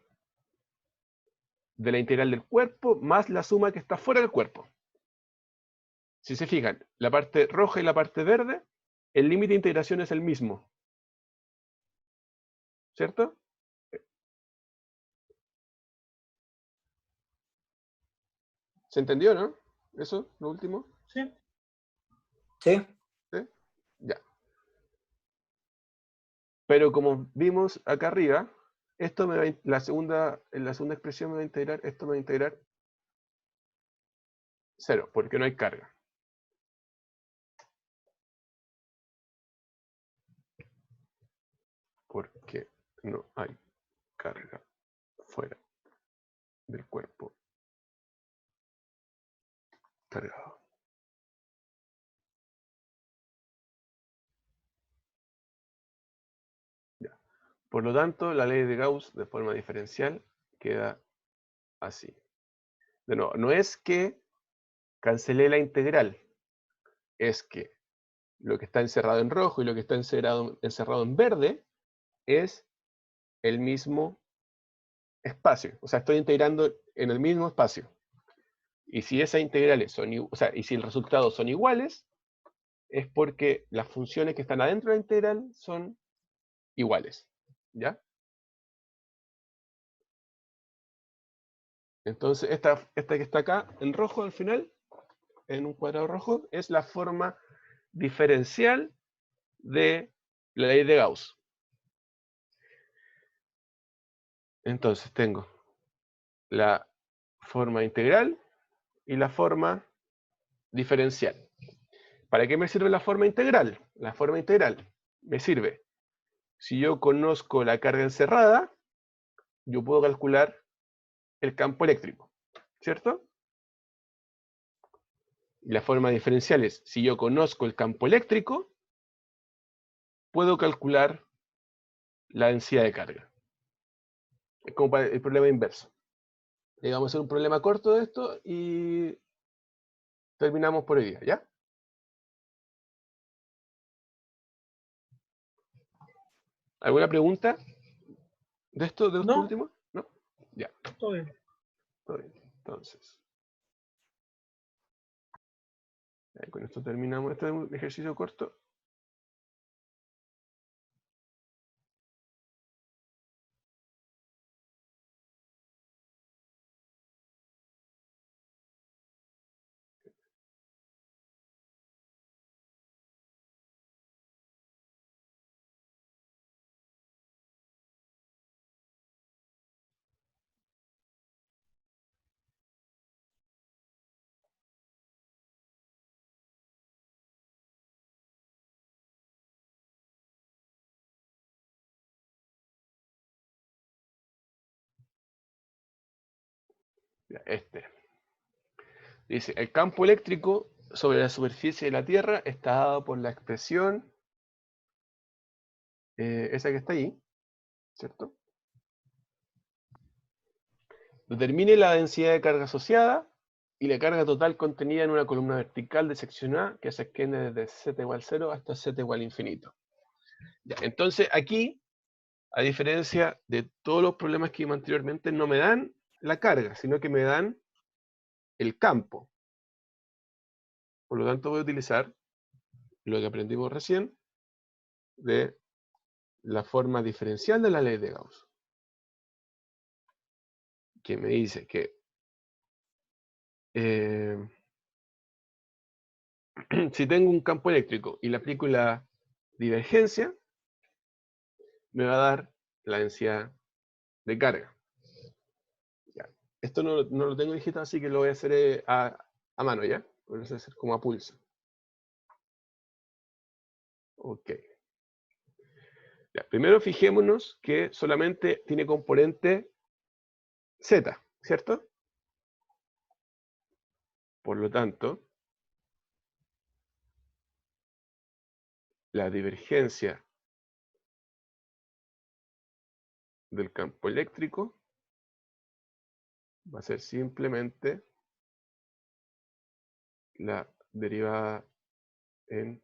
de la integral del cuerpo, más la suma que está fuera del cuerpo. Si se fijan, la parte roja y la parte verde, el límite de integración es el mismo. ¿Cierto? ¿Se entendió, no? ¿Eso? ¿Lo último?
Sí.
Sí.
¿Sí? Ya. Pero como vimos acá arriba, esto me va en la segunda expresión me va a integrar, esto me va a integrar 0, porque no hay carga. Porque no hay carga fuera del cuerpo cargado. Ya. Por lo tanto, la ley de Gauss de forma diferencial queda así. De nuevo, no es que cancelé la integral, es que lo que está encerrado en rojo y lo que está encerrado en verde es el mismo espacio. O sea, estoy integrando en el mismo espacio. Y si esas integrales son, o sea, y si el resultado son iguales, es porque las funciones que están adentro de la integral son iguales. ¿Ya? Entonces, esta que está acá en rojo al final, en un cuadrado rojo, es la forma diferencial de la ley de Gauss. Entonces tengo la forma integral y la forma diferencial. ¿Para qué me sirve la forma integral? La forma integral me sirve. Si yo conozco la carga encerrada, yo puedo calcular el campo eléctrico, ¿cierto? Y la forma diferencial es, si yo conozco el campo eléctrico, puedo calcular la densidad de carga. Es como para el problema inverso. Vamos a hacer un problema corto de esto y terminamos por hoy día, ¿ya? ¿Alguna pregunta de esto
No.
último? ¿No? Ya.
Todo bien.
Todo bien. Entonces, con esto terminamos. Este es un ejercicio corto. Ya, dice, el campo eléctrico sobre la superficie de la Tierra está dado por la expresión, esa que está ahí, ¿cierto? Determine la densidad de carga asociada y la carga total contenida en una columna vertical de sección A que se extiende desde z igual 0 hasta z igual infinito. Ya, entonces aquí, a diferencia de todos los problemas que vimos anteriormente, no me dan la carga, sino que me dan el campo. Por lo tanto voy a utilizar lo que aprendimos recién de la forma diferencial de la ley de Gauss, que me dice que si tengo un campo eléctrico y le aplico la divergencia, me va a dar la densidad de carga. Ya. Esto no lo tengo digitado, así que lo voy a hacer a mano, ¿ya? Lo voy a hacer como a pulso. Ok. Ya, primero fijémonos que solamente tiene componente Z, ¿cierto? Por lo tanto, la divergencia del campo eléctrico va a ser simplemente la derivada en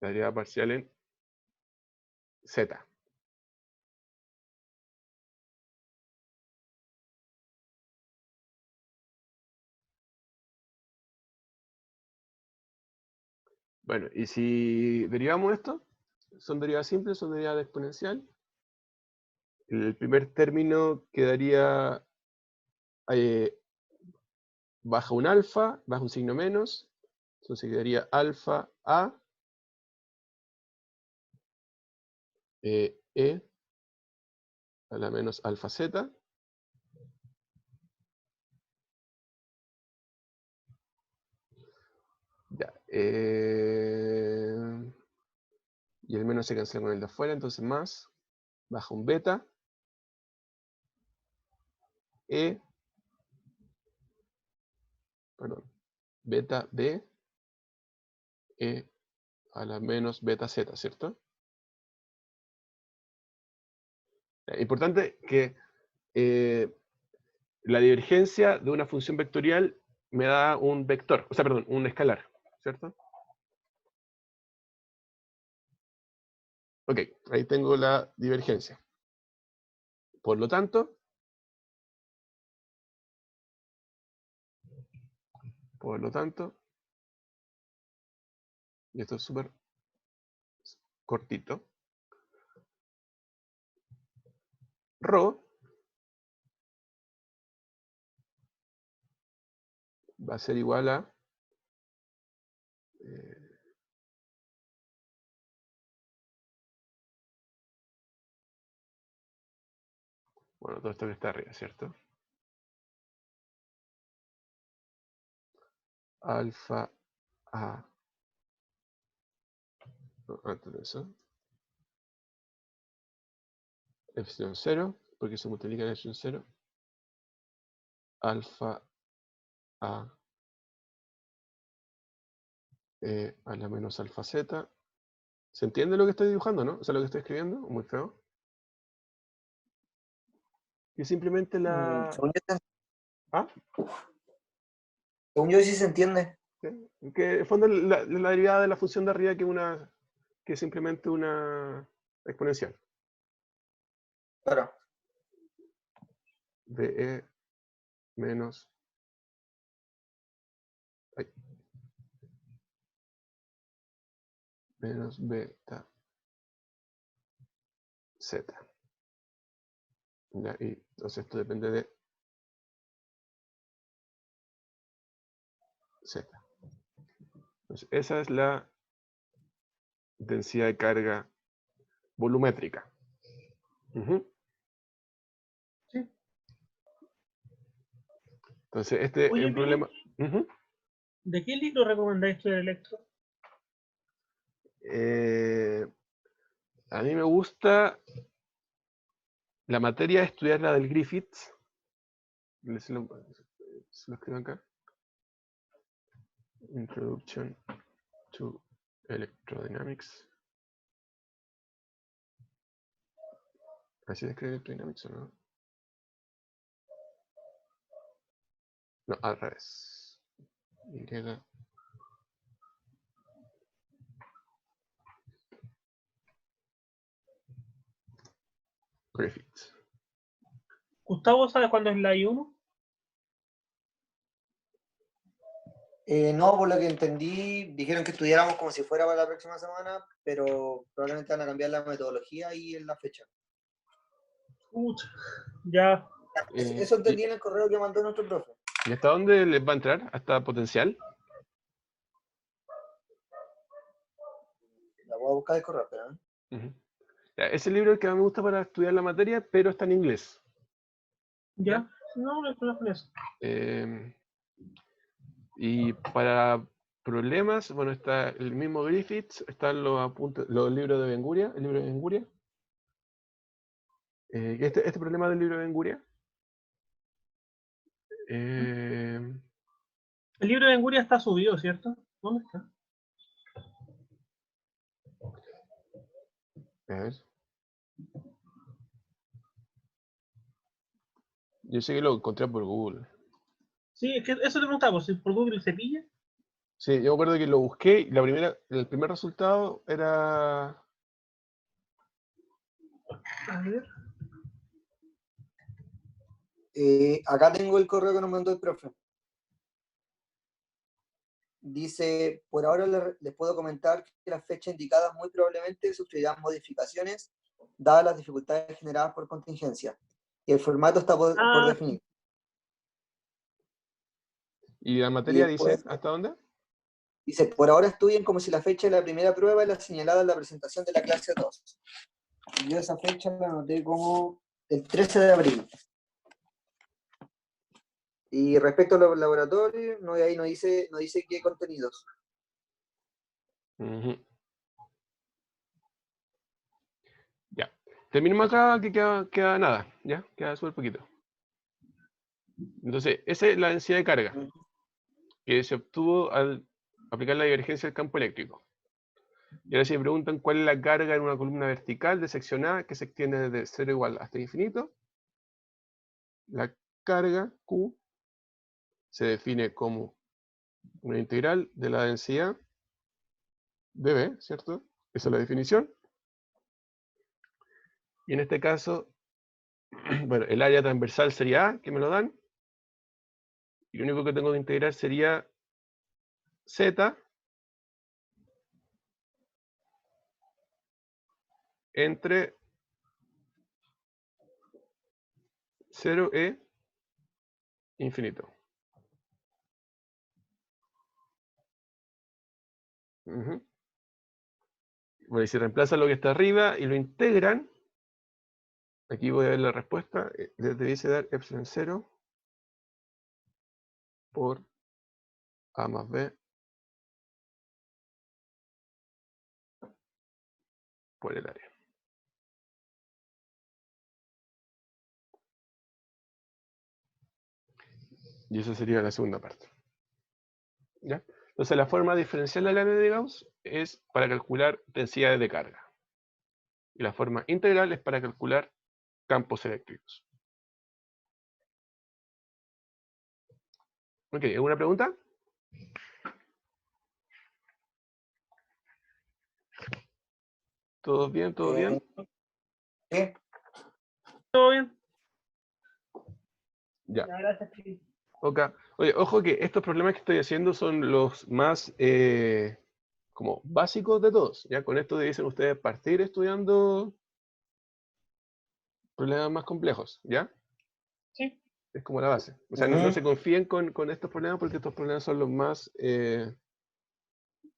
la derivada parcial en Z. Bueno, y si derivamos esto, son derivadas simples, son derivadas de exponencial. El primer término quedaría baja un alfa, baja un signo menos, entonces quedaría alfa A E a la menos alfa z. Ya. Y el menos se cancela con el de afuera, entonces más, baja un beta. Beta B, E a la menos beta Z, ¿cierto? Importante que la divergencia de una función vectorial me da un vector, o sea, perdón, un escalar, ¿cierto? Ok, ahí tengo la divergencia. Por lo tanto, y esto es súper cortito, ρ va a ser igual a bueno, todo esto que está arriba, ¿cierto? Alfa A. No, antes de eso. Epsilon 0, porque se multiplica en epsilon 0. Alfa A a la menos alfa z. ¿Se entiende lo que estoy dibujando, no? O sea, lo que estoy escribiendo, muy feo. Y simplemente la... ¿Ah?
Según yo sí se entiende.
¿Sí? Que en el fondo la derivada de la función de arriba que es simplemente una exponencial.
Claro.
De menos... menos beta z. Ya, y entonces esto depende de z. Entonces, esa es la densidad de carga volumétrica.
Sí.
Entonces, este es
Oye,
un problema.
¿de qué libro recomendáis estudiar electro?
A mí me gusta la materia estudiarla del Griffiths. Se lo escribo acá. Introduction to Electrodynamics. ¿Así se escribe Electrodynamics o no? No, al revés. Y. Griffiths.
Gustavo, ¿sabes cuándo es la I1?
No, por lo que entendí, dijeron que estudiáramos como si fuera para la próxima semana, pero probablemente van a cambiar la metodología y en la fecha.
Ya.
Eso entendí en el correo que mandó nuestro profe.
¿Y hasta dónde les va a entrar? ¿Hasta potencial?
La voy a buscar el correo, pero
Ya, ese libro es el que más me gusta para estudiar la materia, pero está en inglés.
¿Ya? No, no hay problema con eso.
Y para problemas, bueno, está el mismo Griffiths, están los libros de Ben-Guria, el libro de Ben-Guria. Este problema del libro de Ben-Guria.
El libro de Ben-Guria está subido, ¿cierto? ¿Dónde está?
A ver. Yo sé que lo encontré por Google.
Sí, es que eso te preguntaba, si por Google se pilla.
Sí, yo me acuerdo que lo busqué y el primer resultado era...
A ver.
acá tengo el correo que nos mandó el profe. Dice, por ahora les puedo comentar que las fechas indicadas muy probablemente sufrirán modificaciones dadas las dificultades generadas por contingencia. Y el formato está por definir.
¿Y la materia
después,
dice hasta dónde?
Dice, por ahora estudien como si la fecha de la primera prueba es la señalada en la presentación de la clase 2. Yo esa fecha la anoté como el 13 de abril. Y respecto a los laboratorios, no, ahí no dice qué contenidos.
Ujú. Ya. Terminemos acá, que queda nada, ¿ya? Queda súper poquito. Entonces, esa es la densidad de carga que se obtuvo al aplicar la divergencia del campo eléctrico. Y ahora si me preguntan cuál es la carga en una columna vertical de sección A que se extiende desde 0 igual hasta infinito, la carga Q se define como una integral de la densidad de B, ¿cierto? Esa es la definición. Y en este caso, bueno, el área transversal sería A, que me lo dan. Y lo único que tengo que integrar sería Z entre 0 e infinito. Ujú. Bueno, y si reemplazan lo que está arriba y lo integran, aquí voy a ver la respuesta, debiese dar epsilon 0 por A más B por el área. Y esa sería la segunda parte. ¿Ya? Entonces la forma diferencial de la ley de Gauss es para calcular densidades de carga. Y la forma integral es para calcular campos eléctricos. Ok, ¿alguna pregunta? ¿Todo bien? ¿Todo bien?
¿Sí?
¿Todo bien?
Ya.
Ya, gracias, Chris.
Ok. Oye, ojo que estos problemas que estoy haciendo son los más como básicos de todos. Ya con esto dicen ustedes partir estudiando problemas más complejos, ¿ya?
Sí.
Es como la base. O sea, no se confíen con estos problemas porque estos problemas son los más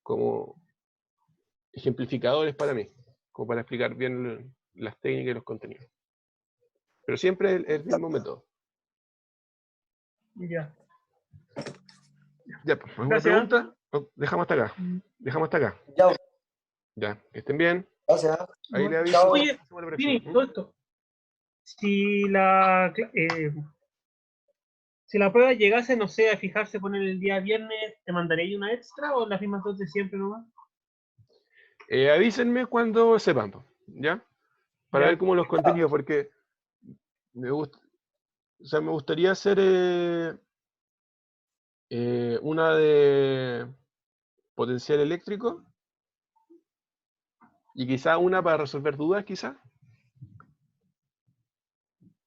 como ejemplificadores para mí, como para explicar bien las técnicas y los contenidos. Pero siempre es el mismo método.
Ya.
Ya, pues, ¿alguna
Gracias.
pregunta? No, dejamos hasta acá. Dejamos hasta acá.
Ya,
Ya, que estén bien.
gracias.
Ahí le aviso.
Chao.
Oye,
hacemos la
Vini,
próxima.
todo esto. Si si la prueba llegase, no sé, a fijarse poner el día viernes, ¿te mandaré una extra o las mismas dos de siempre nomás?
Avísenme cuando sepan, po, ¿ya? Para
Ya.
ver cómo los contenidos, porque me gustaría hacer una de potencial eléctrico y quizá una para resolver dudas, quizá.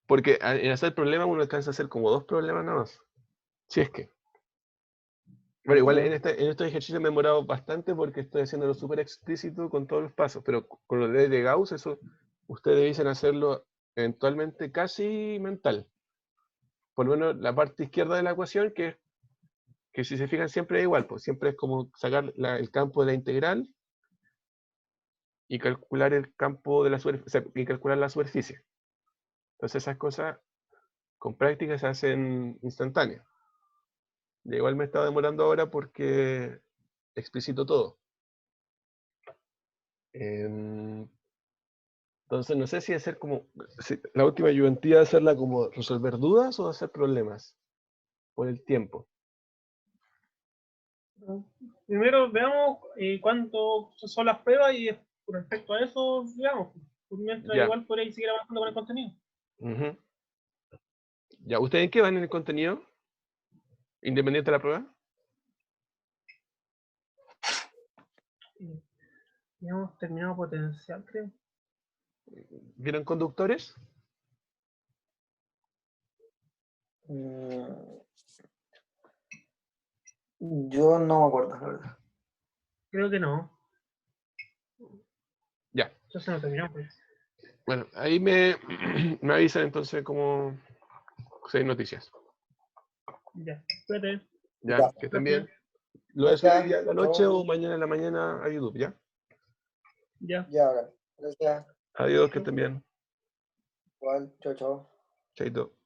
Porque en hacer problemas uno alcanza a hacer como 2 problemas nada más. Si es que. Bueno, igual en estos ejercicios me he demorado bastante porque estoy haciéndolo súper explícito con todos los pasos, pero con los de Gauss, eso ustedes dicen hacerlo eventualmente casi mental. Por lo menos la parte izquierda de la ecuación, que si se fijan siempre es igual, pues siempre es como sacar el campo de la integral y calcular el campo de la superficie, o sea, y calcular la superficie. Entonces esas cosas con práctica se hacen instantáneas. Y igual me he estado demorando ahora porque explicito todo. Entonces no sé si hacer como, la última ayudantía hacerla como resolver dudas o hacer problemas por el tiempo.
Primero veamos cuánto son las pruebas y respecto a eso, veamos. Por mientras
Ya.
igual podréis seguir avanzando con el contenido.
Ujú. Ya, ¿ustedes en qué van en el contenido? ¿Independiente de la prueba?
Ya hemos terminado potencial, creo.
¿Vieron conductores?
Yo no me acuerdo, la verdad.
Creo que no.
Ya.
Entonces no terminamos, pues.
Bueno, ahí me avisan entonces como si hay noticias.
Ya, espérate.
Ya,
Ya.
que estén bien. Lo voy a subir hoy día en la noche
Chao.
o mañana en la mañana a YouTube, ¿ya?
Ya.
Ya, gracias.
Adiós, que estén bien.
Igual, chao, chao.
Chaito.